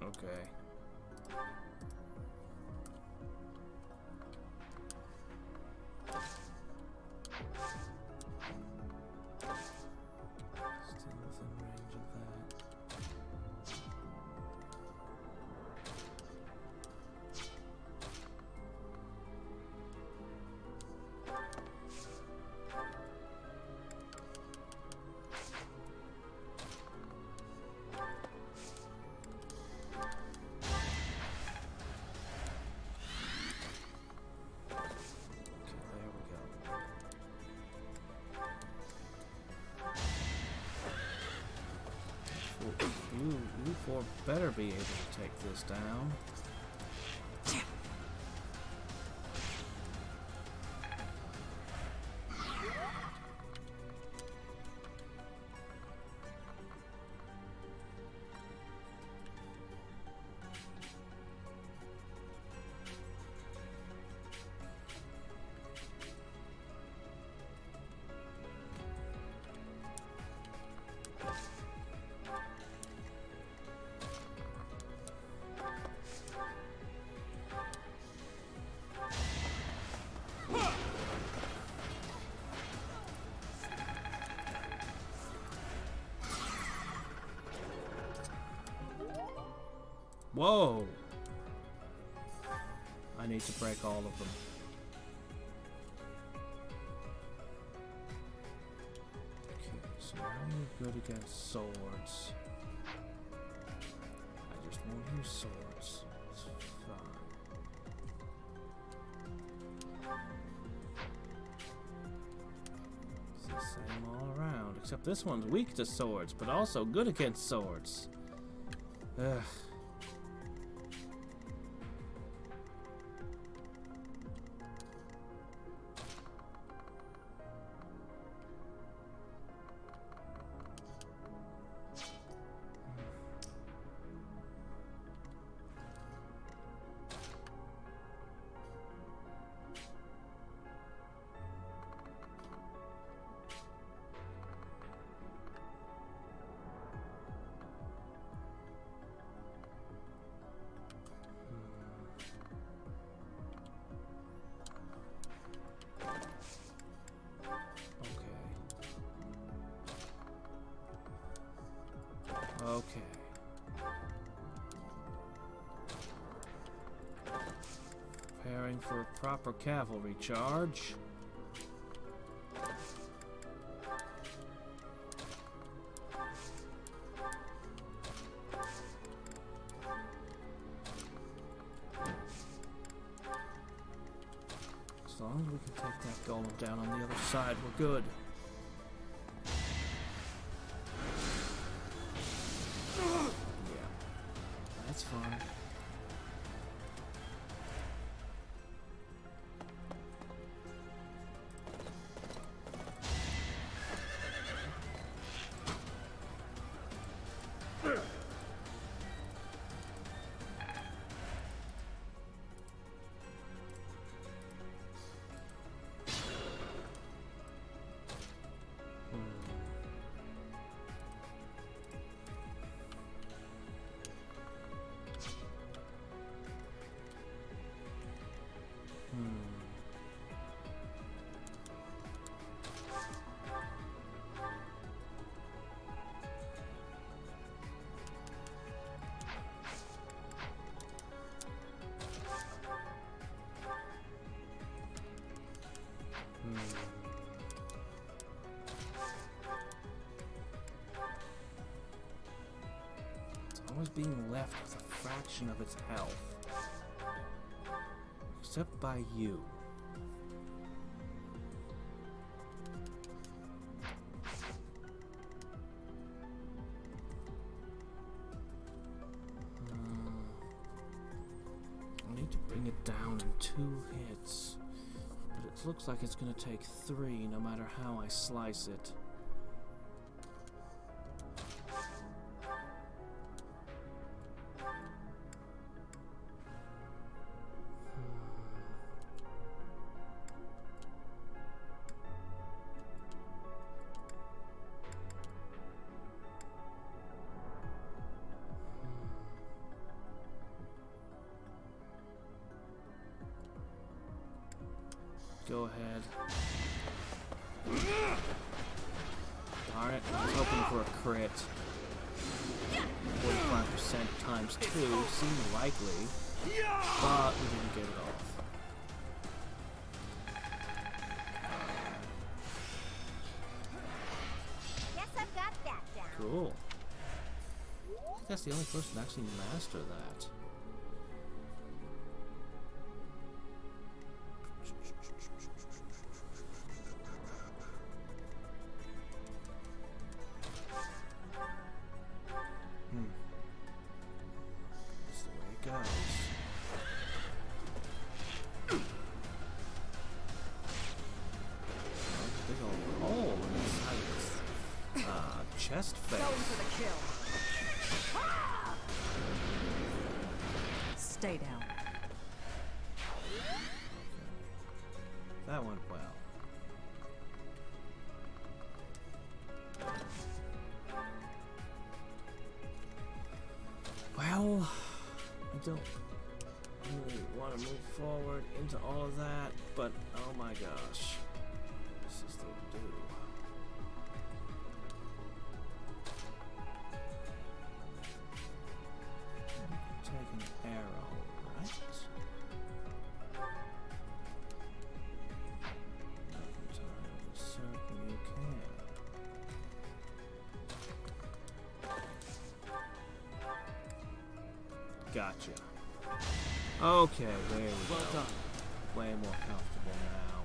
Okay. Still within range of that. Okay, there we go. You four better be able to take this down. Whoa! I need to break all of them. Okay, so I'm good against swords. I just won't use swords. It's fine. It's the same all around, except this one's weak to swords, but also good against swords. Ugh. Okay. Preparing for a proper cavalry charge. As long as we can take that golem down on the other side, we're good. That's fine. It's always being left with a fraction of its health. Except by you. I need to bring it down in 2 hits. But it looks like it's gonna take 3 no matter how I slice it. Go ahead. Darn it, I was hoping for a crit. 45% times 2 seemed likely, but we didn't get it off. Guess I've got that down. Cool. I think that's the only person to actually master that. That's the way it goes. Big old hole inside this chest face. Going for the kill. Stay down. That went well. Well, I don't really want to move forward into all of that, but oh my gosh. This is the do. Take an arrow, right? Not entirely certain you can. Gotcha. Okay, there we go. Well done. Way more comfortable now.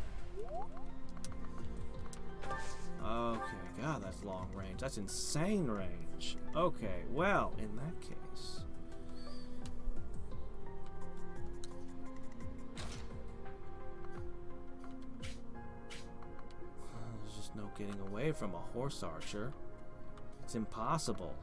Okay, God, that's long range. That's insane range. Okay, well, in that case. There's just no getting away from a horse archer. It's impossible.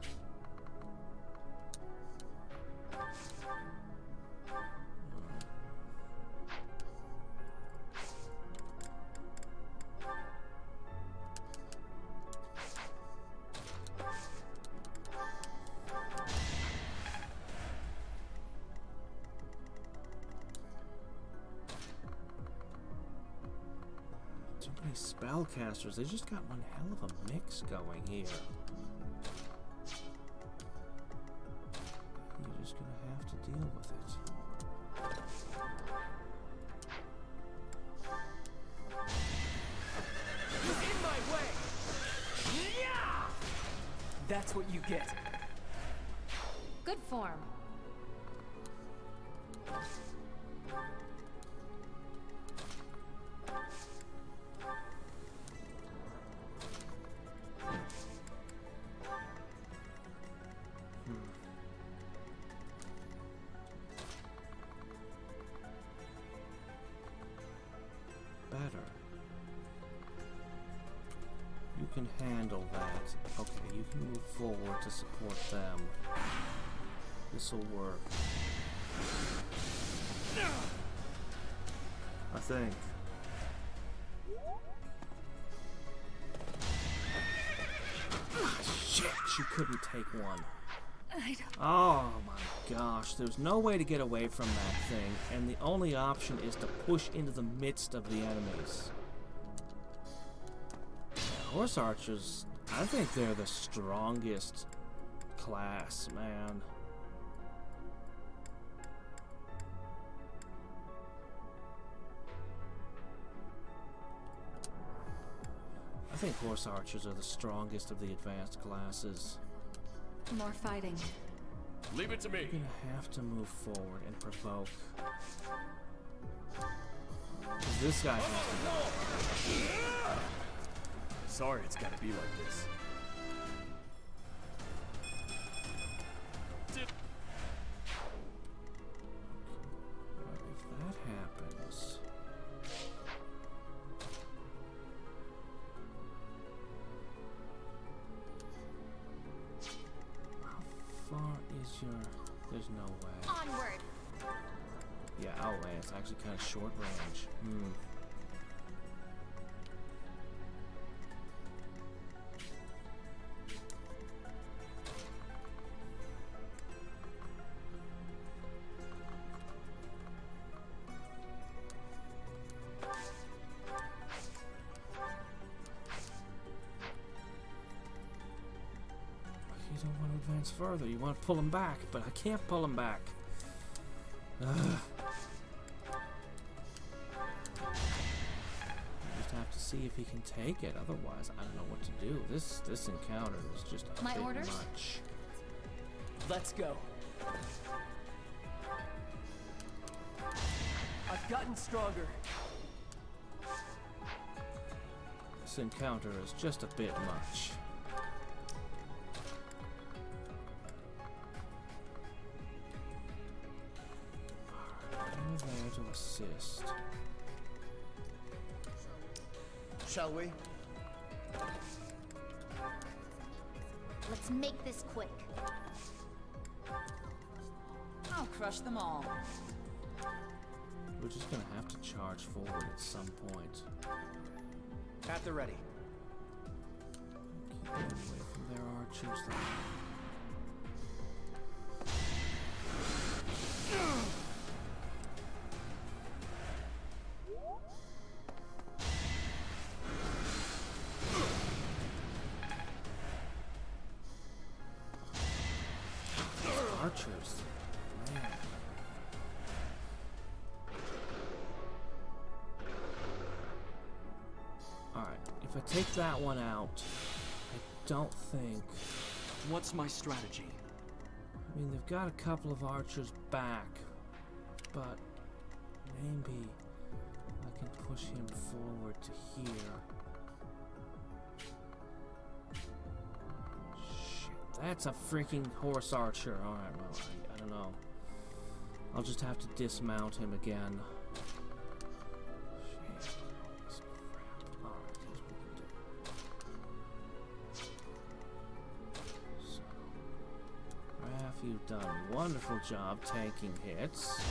Too many spellcasters. They just got one hell of a mix going here. You're just gonna have to deal with it. You're in my way! Yeah! That's what you get. Good form. can handle that. Okay, you can move forward to support them. This'll work. I think. Shit, she couldn't take one. Oh my gosh, there's no way to get away from that thing, and the only option is to push into the midst of the enemies. Horse archers, I think they're the strongest class, man. I think horse archers are the strongest of the advanced classes. More fighting. Leave it to me. You're gonna have to move forward and provoke. 'Cause this guy has to die. Sorry it's gotta be like this. If that happens... How far is your... There's no way. Onward. Yeah, outland. It's actually kind of short range. You don't want to advance further. You want to pull him back, but I can't pull him back. Ugh. Just have to see if he can take it. Otherwise, I don't know what to do. This encounter is just a My bit orders? much. Let's go. I've gotten stronger. This encounter is just a bit much. Alright, you're there to assist. Shall we? Let's make this quick. I'll crush them all. We're just gonna have to charge forward at some point. At the ready. Keep them away from their archers. Archers. Man. Alright, if I take that one out, I don't think... What's my strategy? I mean, they've got a couple of archers back, but maybe I can push him forward to here. Shit, that's a freaking horse archer. Alright, well, I don't know. I'll just have to dismount him again. Shit, this crap. Alright, here's what we can do. So, Raph, you've done a wonderful job tanking hits.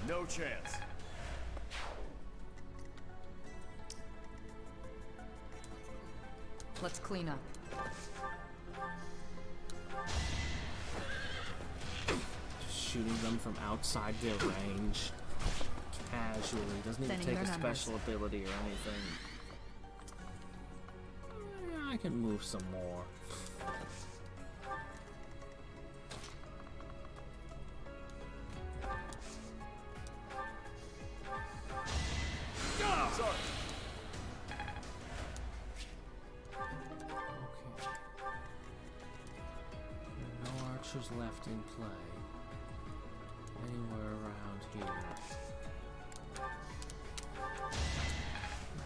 No chance. Let's clean up. Just shooting them from outside their range. Casually. Doesn't even Thinning take their a numbers. special ability or anything. I can move some more. Sorry. Okay. No archers left in play. Anywhere around here. You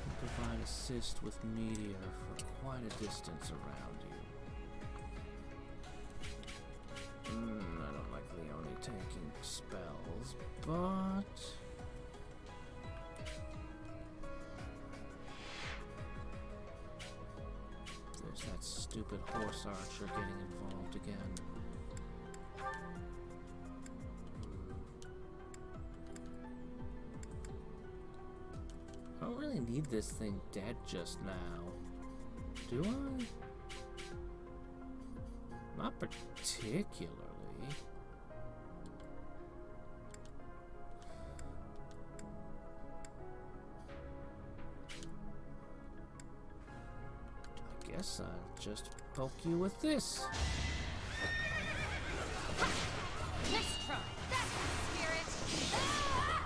can provide assist with meteor for quite a distance around you. I don't like Leone taking spells, but... horse archer getting involved again. I don't really need this thing dead just now. Do I? Not particularly. I guess I'll just poke you with this. Let's try. That's the spirit. Ah!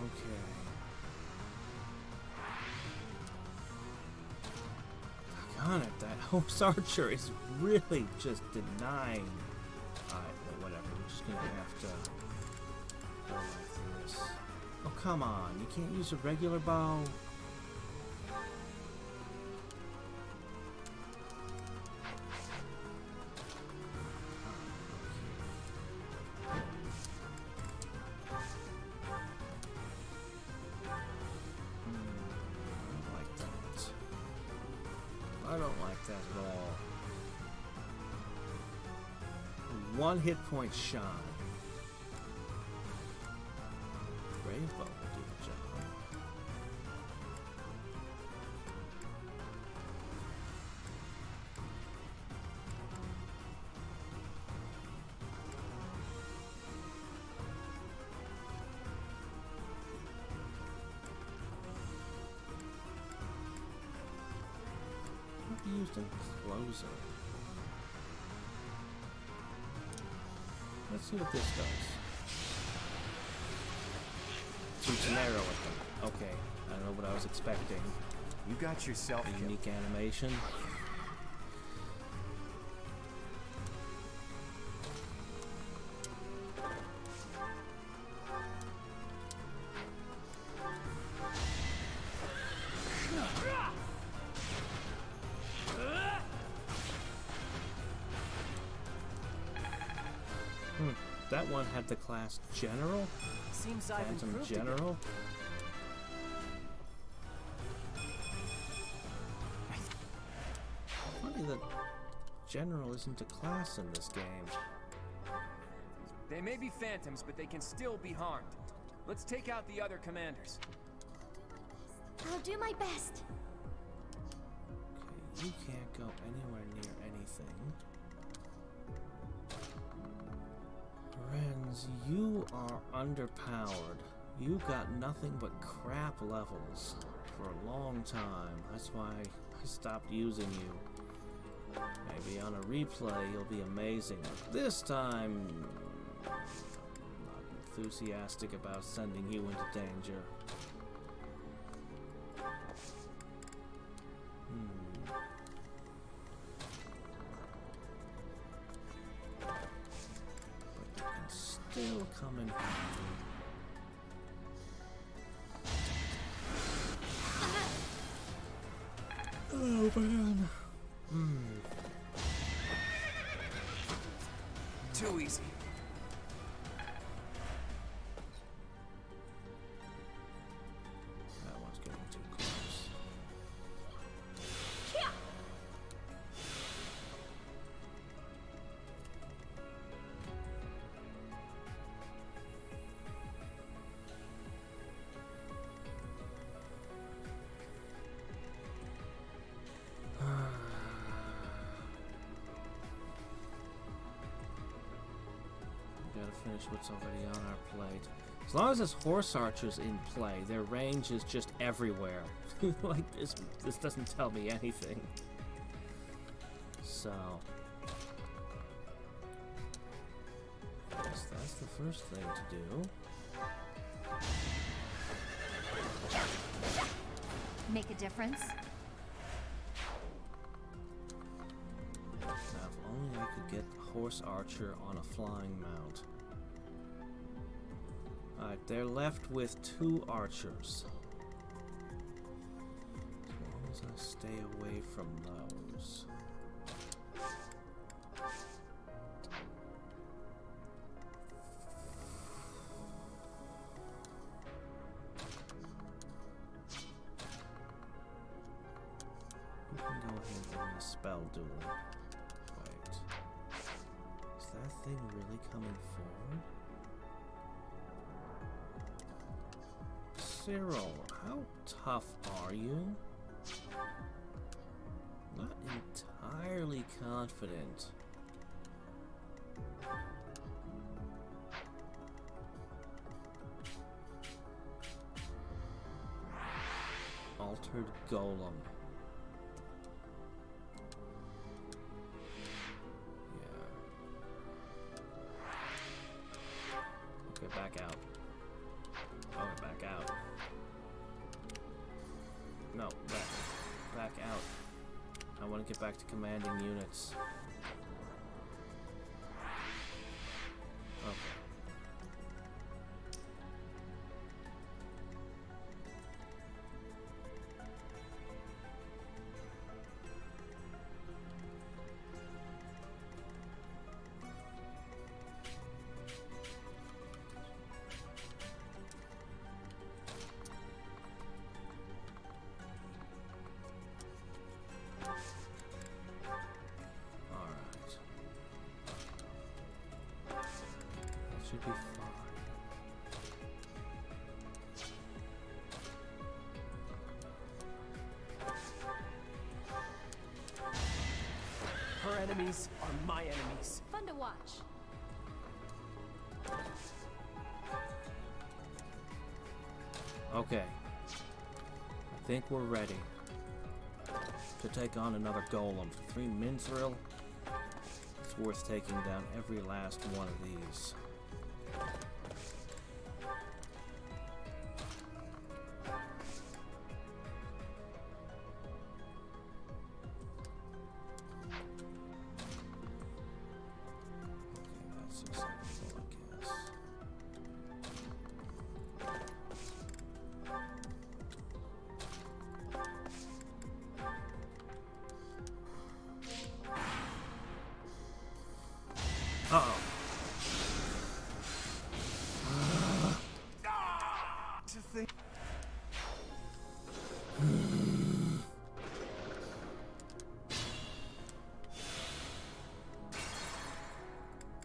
Okay. Doggone it, that horse archer is really just denying. Alright, well, whatever. We're just gonna have to go like this. Oh, come on. You can't use a regular bow. I don't like that at all. One hit point shine. Brave bow will do the job. Used in closer. Let's see what this does. Shoots an arrow at them. Okay, I don't know what I was expecting. You got yourself A unique animation. That one had the class General? Seems I've Phantom improved General? Funny that General isn't a class in this game. They may be phantoms, but they can still be harmed. Let's take out the other commanders. I'll do my best. Okay, you can't go anywhere near anything. Friends, you are underpowered. You got nothing but crap levels for a long time. That's why I stopped using you. Maybe on a replay you'll be amazing. But this time, I'm not enthusiastic about sending you into danger. Still coming. Oh man. Too easy. That one's getting too close. Gotta finish what's already on our plate. As long as there's horse archers in play, their range is just everywhere. Like this doesn't tell me anything. So I guess that's the first thing to do. Make a difference? Now, if only I could get horse archer on a flying mount. Alright, they're left with 2 archers. As long as I stay away from those. We can go ahead and a spell duel. Wait. Is that thing really coming forward? Cyril, how tough are you? Not entirely confident. Altered Golem. Yeah. Okay, back out. Oh, back out. No, back out. I want to get back to commanding units. Okay. Should be fine. Her enemies are my enemies. Fun to watch. Okay. I think we're ready to take on another golem. For 3 Minthrill, it's worth taking down every last one of these. Uh-oh.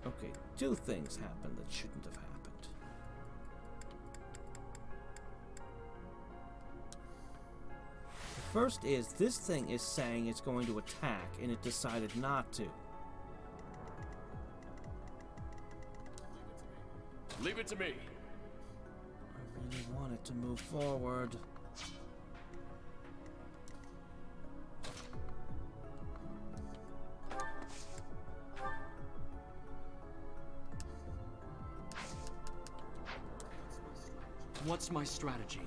Okay, 2 things happened that shouldn't have happened. The first is, this thing is saying it's going to attack, and it decided not to. Leave it to me. I really want it to move forward. What's my strategy?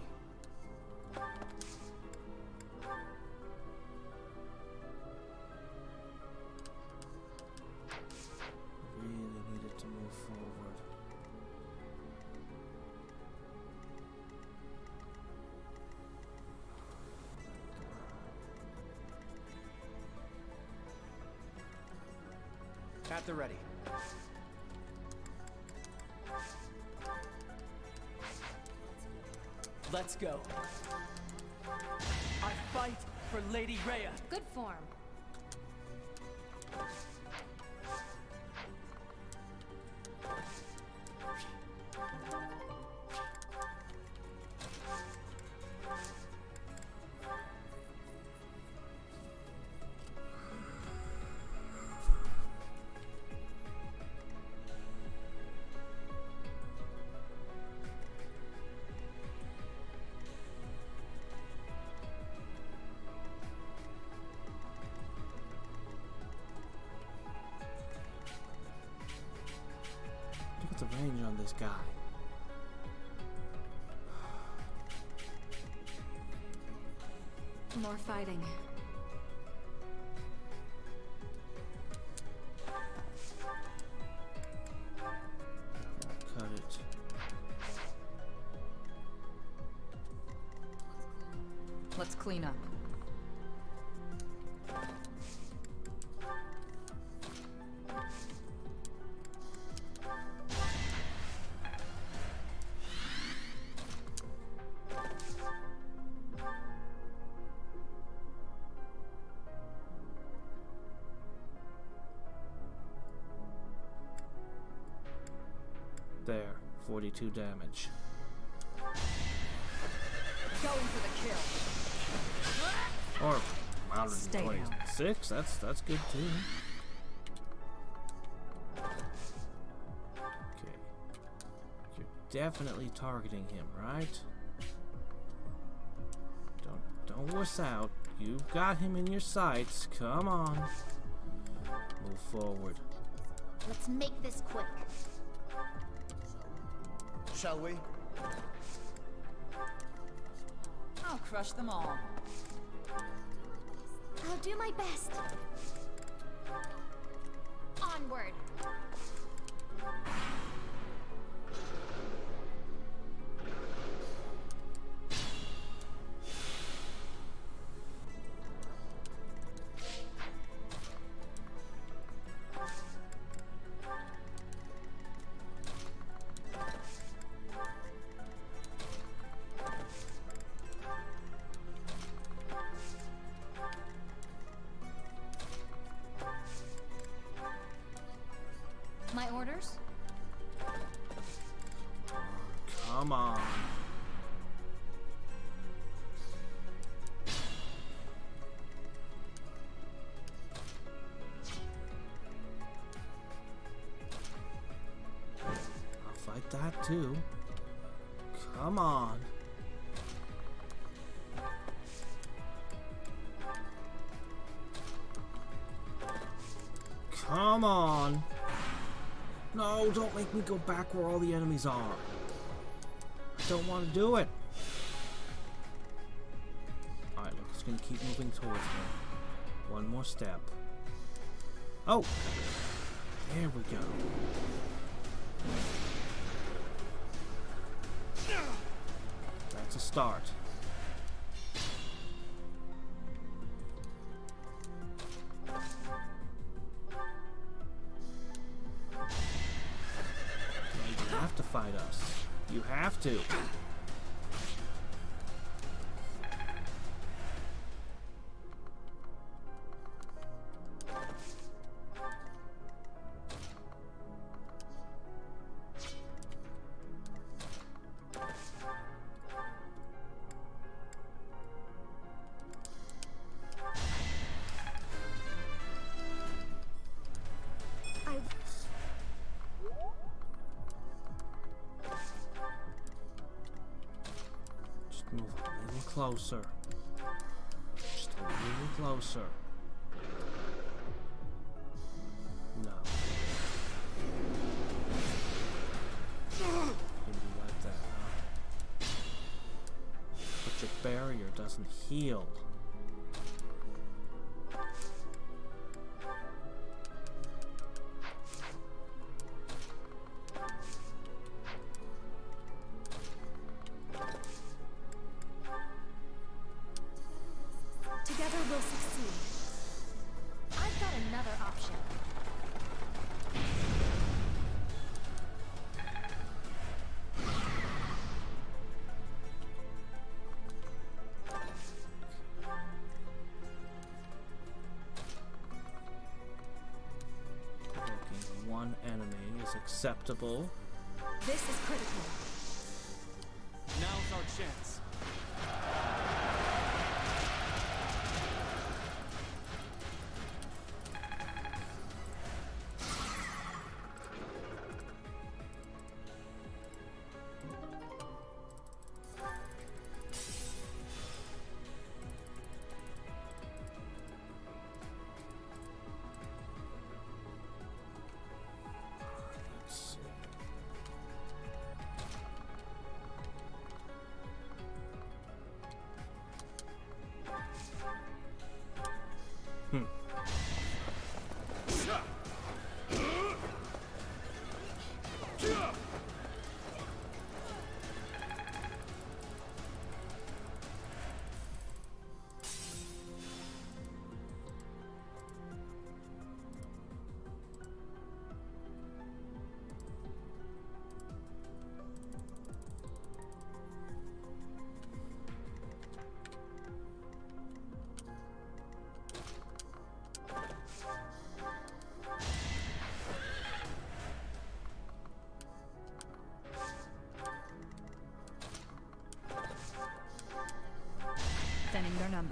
Really need it to move forward. At the ready. Let's go. I fight for Lady Rhea. Good form. Look at the range on this guy. More fighting. Cut it. Let's clean up. There, 42 damage. Going for the kill. Or Stay down. 126. That's good too. Okay. You're definitely targeting him, right? Don't wuss out. You've got him in your sights. Come on. Move forward. Let's make this quick. Shall we? I'll crush them all. I'll do my best. Onward. My orders? Come on. I'll fight that too. Come on. Come on. No, don't make me go back where all the enemies are. I don't want to do it. Alright, look, it's going to keep moving towards me. One more step. Oh! There we go. That's a start. You have to fight us. You have to. Just move a little closer. Just a little closer. No. Gonna be like that, huh? But your barrier doesn't heal. Together we'll succeed. I've got another option. Provoking one enemy is acceptable. This is critical. Now's our chance. Let's see.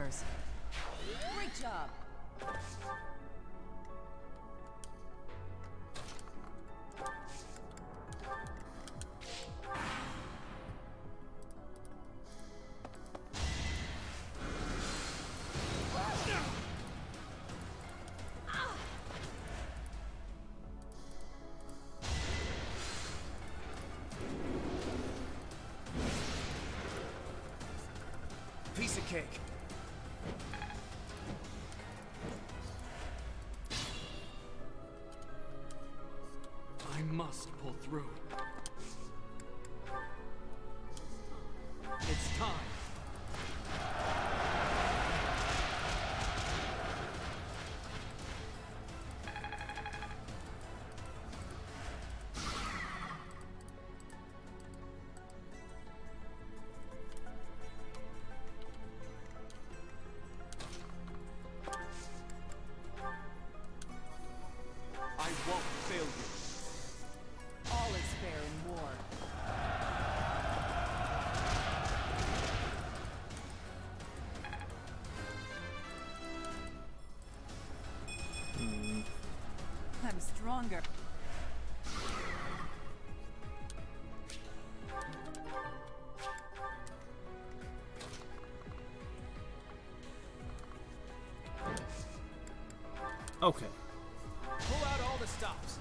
yours. Great job. Piece of cake. I must pull through. It's time. I won't fail you. All is fair in war. I'm stronger. Okay. Pull out all the stops.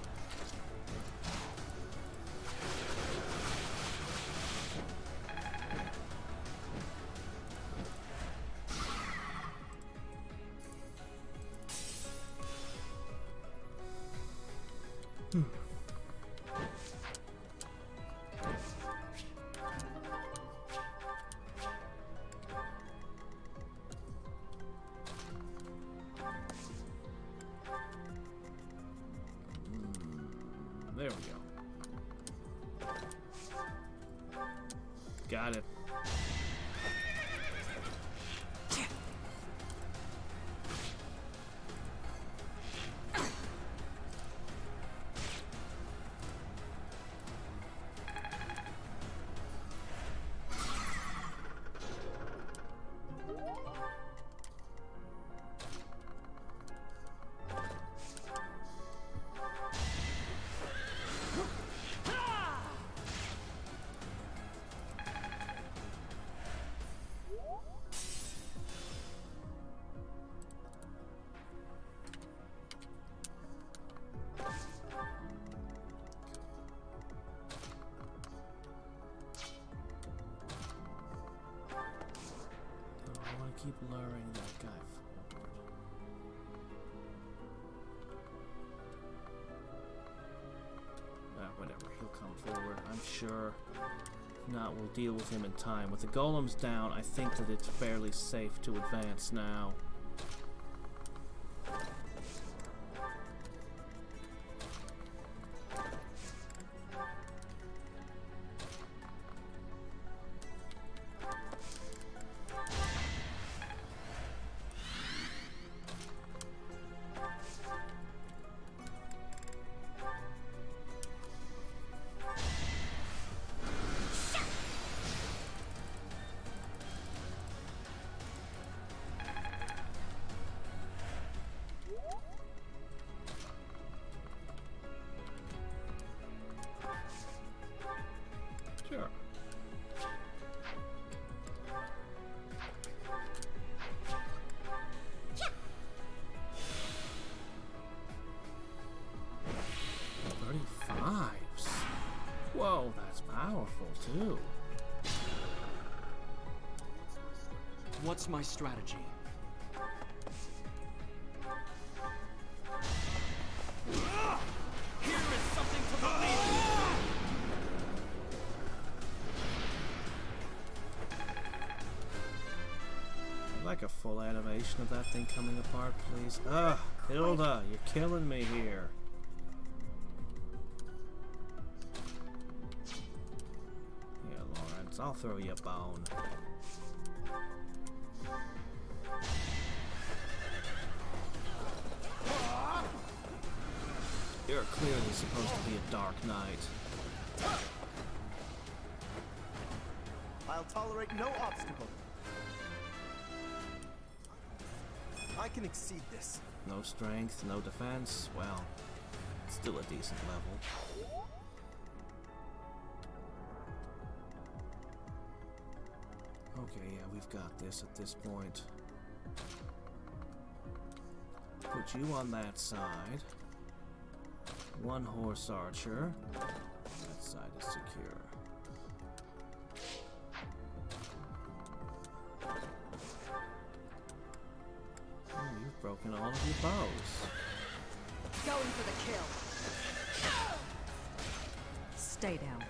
There we go. Got it. I want to keep luring that guy forward. Whatever, he'll come forward, I'm sure. If not, we'll deal with him in time. With the golems down, I think that it's fairly safe to advance now. Sure. $35s. Whoa, that's powerful too. What's my strategy? Here is something to believe in. I'd like a full animation of that thing coming apart, please. Ugh, Hilda, you're killing me here. Yeah, Lawrence, I'll throw you a bone. You're clearly supposed to be a dark knight. I'll tolerate no obstacle. I can exceed this. No strength, no defense. Well, it's still a decent level. Okay, yeah, we've got this at this point. Put you on that side. One horse archer. That side is secure. Oh, you've broken all of your bows. Going for the kill. Stay down.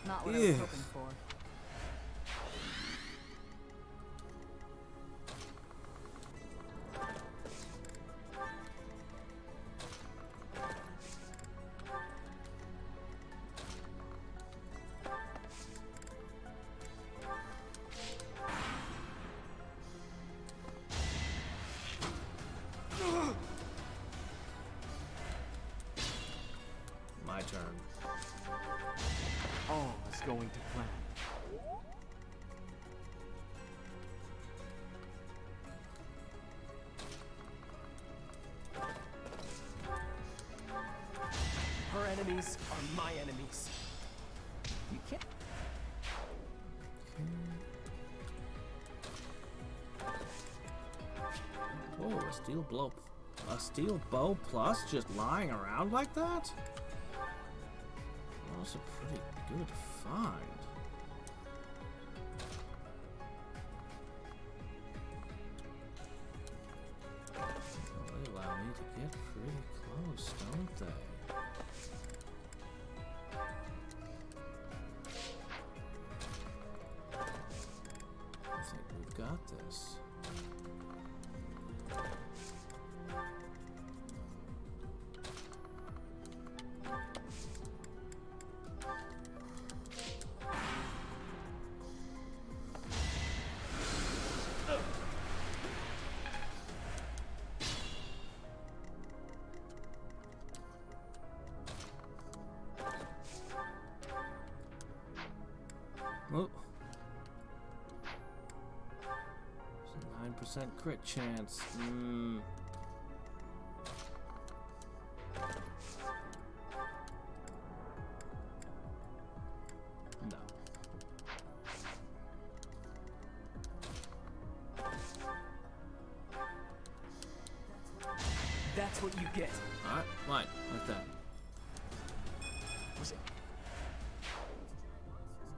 Not what I was hoping for. My turn. All is going to plan. Her enemies are my enemies. You can't. Oh, a steel bow plus just lying around like that? That's a pretty good find. They allow me to get pretty close, don't they? I think we've got this. Oh. It's a 9% crit chance. No. That's what you get. Alright, fine, like that. Was it?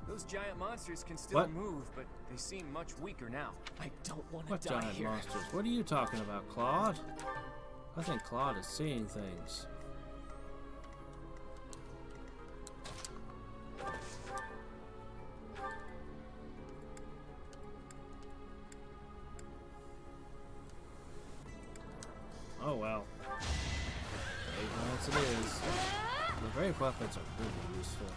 Those giant monsters can still What? move, but they seem much weaker now. I don't want to What die giant here. monsters? What are you talking about, Claude? I think Claude is seeing things. Oh well. Once it is. The very weapons are really useful.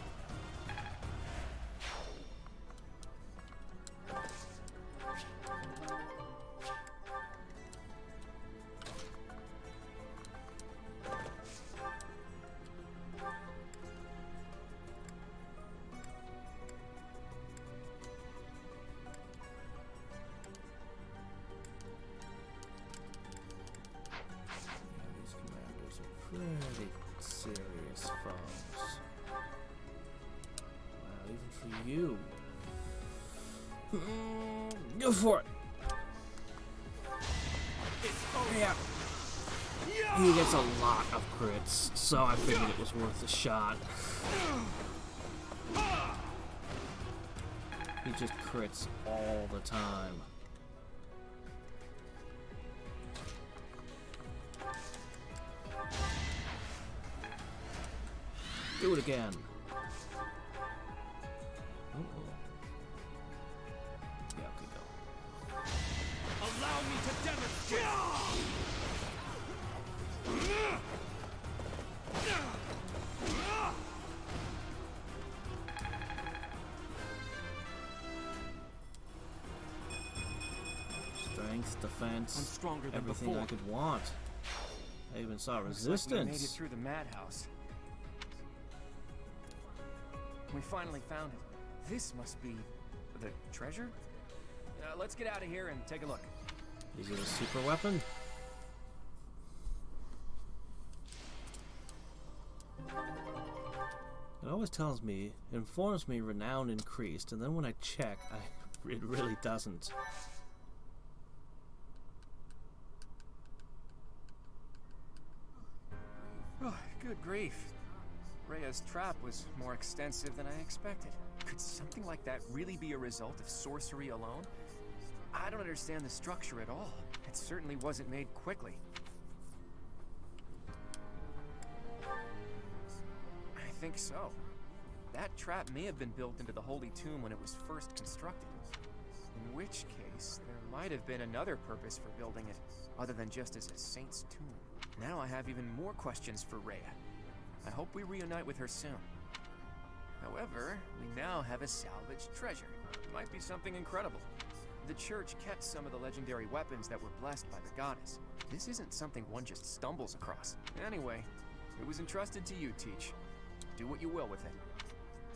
Pretty serious foes. Wow, even for you. Go for it. Yeah. He gets a lot of crits, so I figured it was worth a shot. He just crits all the time. Do it again. Yeah, okay, go. Allow me to demonstrate! Strength, defense, I'm stronger than everything before. I could want. I even saw Looks like we made it resistance. through the madhouse. We finally found it. This must be the treasure? let's get out of here and take a look. Is it a super weapon? It always tells me, informs me renown increased, and then when I check, it really doesn't. Oh, good grief. Rhea's trap was more extensive than I expected. Could something like that really be a result of sorcery alone? I don't understand the structure at all. It certainly wasn't made quickly. I think so. That trap may have been built into the Holy Tomb when it was first constructed. In which case, there might have been another purpose for building it, other than just as a saint's tomb. Now I have even more questions for Rhea. I hope we reunite with her soon. However, we now have a salvaged treasure. Might be something incredible. The church kept some of the legendary weapons that were blessed by the goddess. This isn't something one just stumbles across. Anyway, it was entrusted to you, Teach. Do what you will with it.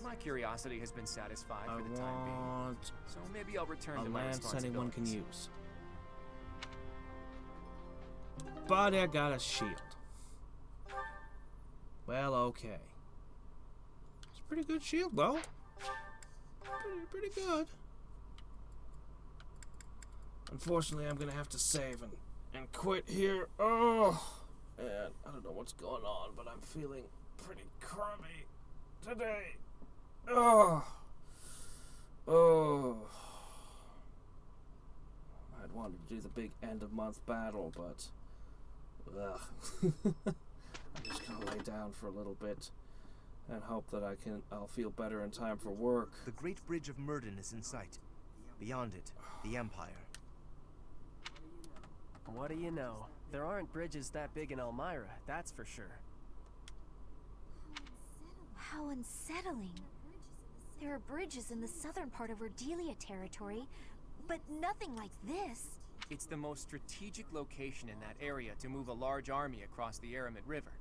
My curiosity has been satisfied for the time being, so maybe I'll return to my lance anyone can responsibilities. use. But I got a shield. Well, okay. It's a pretty good shield, though. Pretty good. Unfortunately, I'm gonna have to save and quit here. Oh, and I don't know what's going on, but I'm feeling pretty crummy today. Oh. I'd wanted to do the big end of month battle, but I'm just gonna lay down for a little bit and hope that I'll feel better in time for work. The Great Bridge of Murden is in sight. Beyond it, the Empire. What do you know? There aren't bridges that big in Elmira, that's for sure. How unsettling. There are bridges in the southern part of Ordelia territory, but nothing like this. It's the most strategic location in that area to move a large army across the Aramid River.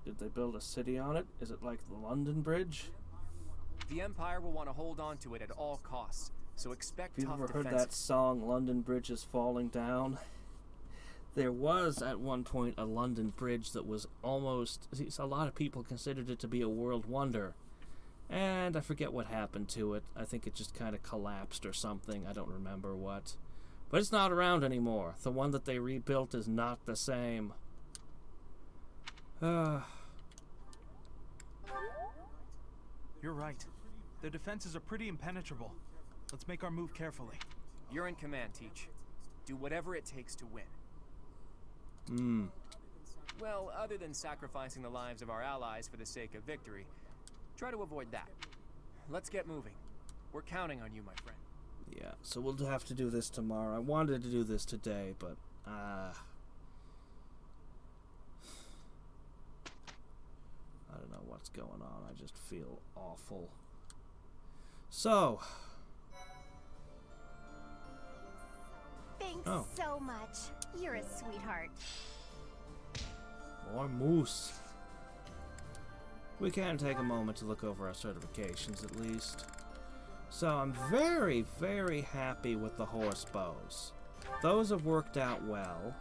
Did they build a city on it? Is it like the London Bridge? The Empire will want to hold on to it at all costs, so expect Have you tough ever heard defenses. that song, London Bridge is Falling Down? There was, at one point, a London Bridge that was almost... a lot of people considered it to be a world wonder. And I forget what happened to it. I think it just kind of collapsed or something. I don't remember what. But it's not around anymore. The one that they rebuilt is not the same. You're right. Their defenses are pretty impenetrable. Let's make our move carefully. You're in command, Teach. Do whatever it takes to win. Well, other than sacrificing the lives of our allies for the sake of victory, try to avoid that. Let's get moving. We're counting on you, my friend. Yeah, so we'll have to do this tomorrow. I wanted to do this today, but I don't know what's going on. I just feel awful. So, Thanks Oh. so much. You're a sweetheart. more moose. We can take a moment to look over our certifications at least. So I'm very, very happy with the horse bows. Those have worked out well.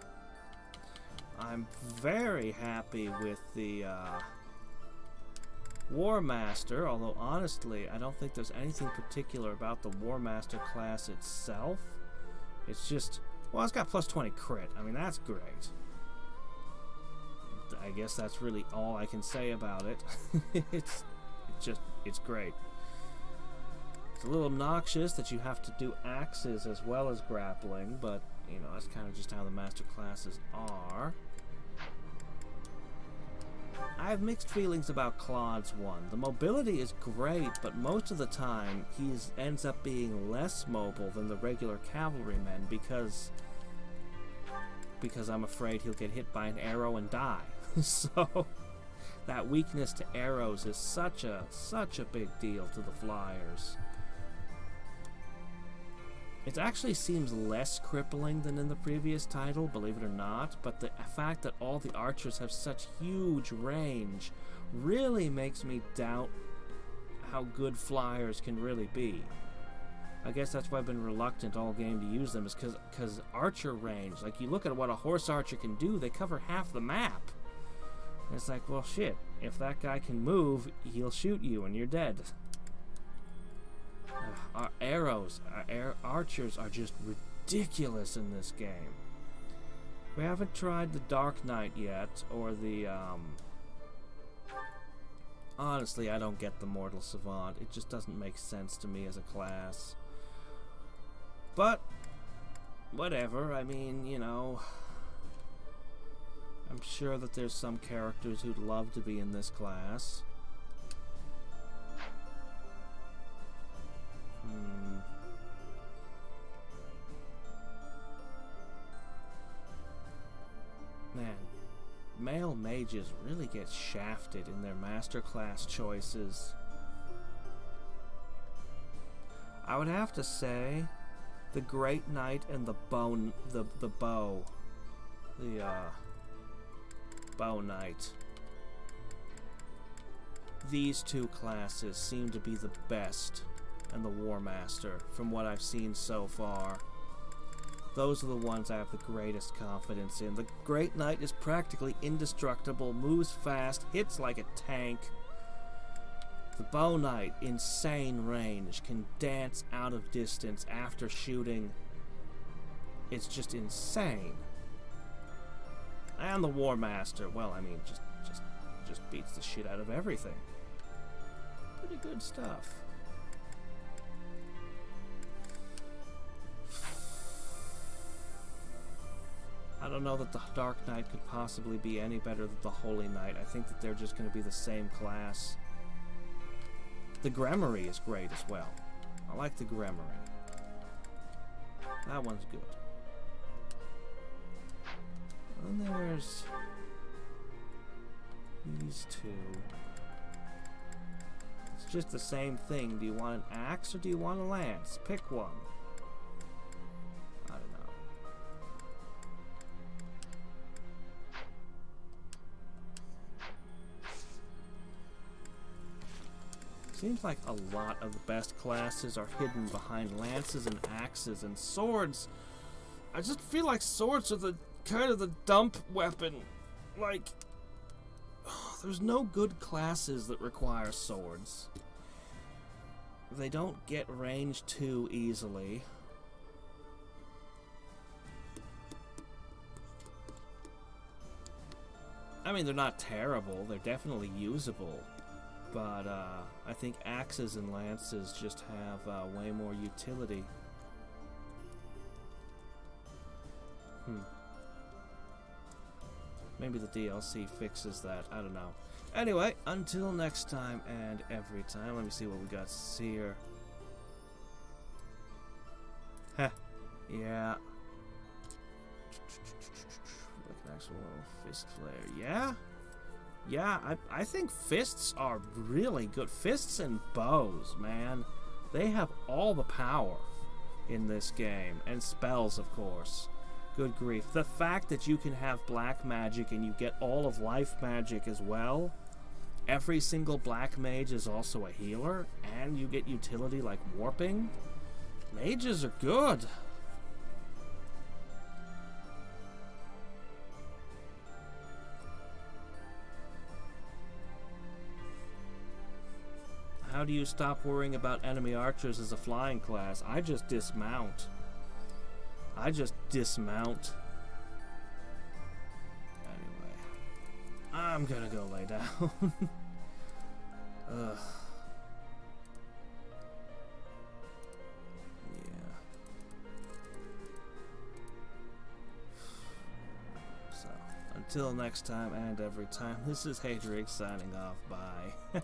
I'm very happy with the War Master, although honestly, I don't think there's anything particular about the War Master class itself. It's just, well, it's got plus 20 crit. I mean, that's great. I guess that's really all I can say about it. It's great. It's a little obnoxious that you have to do axes as well as grappling, but, you know, that's kind of just how the master classes are. I have mixed feelings about Claude's one. The mobility is great, but most of the time he ends up being less mobile than the regular cavalrymen because I'm afraid he'll get hit by an arrow and die. So that weakness to arrows is such a big deal to the flyers. It actually seems less crippling than in the previous title, believe it or not, but the fact that all the archers have such huge range really makes me doubt how good flyers can really be. I guess that's why I've been reluctant all game to use them, is because archer range. Like, you look at what a horse archer can do, they cover half the map. And it's like, well, shit, if that guy can move, he'll shoot you and you're dead. Our arrows, archers are just ridiculous in this game. We haven't tried the Dark Knight yet, or the, honestly, I don't get the Mortal Savant. It just doesn't make sense to me as a class. But, whatever, I mean, you know, I'm sure that there's some characters who'd love to be in this class. Man, male mages really get shafted in their master class choices. I would have to say the Great Knight and the Bow Knight. These two classes seem to be the best, and the War Master, from what I've seen so far. Those are the ones I have the greatest confidence in. The Great Knight is practically indestructible, moves fast, hits like a tank. The Bow Knight, insane range, can dance out of distance after shooting. It's just insane. And the War Master, well, I mean, just beats the shit out of everything. Pretty good stuff. I don't know that the Dark Knight could possibly be any better than the Holy Knight. I think that they're just going to be the same class. The Gremory is great as well. I like the Gremory. That one's good. And there's these two. It's just the same thing. Do you want an axe or do you want a lance? Pick one. I don't know. Seems like a lot of the best classes are hidden behind lances and axes and swords. I just feel like swords are the kind of the dump weapon. Like, there's no good classes that require swords. They don't get range too easily. I mean, they're not terrible. They're definitely usable. But I think axes and lances just have way more utility. Maybe the DLC fixes that. I don't know. Anyway, until next time and every time. Let me see what we got here. Heh. Yeah. Like an actual fist flare. Yeah? Yeah, I think fists are really good. Fists and bows, man. They have all the power in this game. And spells, of course. Good grief. The fact that you can have black magic and you get all of life magic as well. Every single black mage is also a healer. And you get utility like warping. Mages are good. How do you stop worrying about enemy archers as a flying class? I just dismount. Anyway, I'm gonna go lay down. Ugh. Yeah. So, until next time and every time, this is Hadriex signing off. Bye.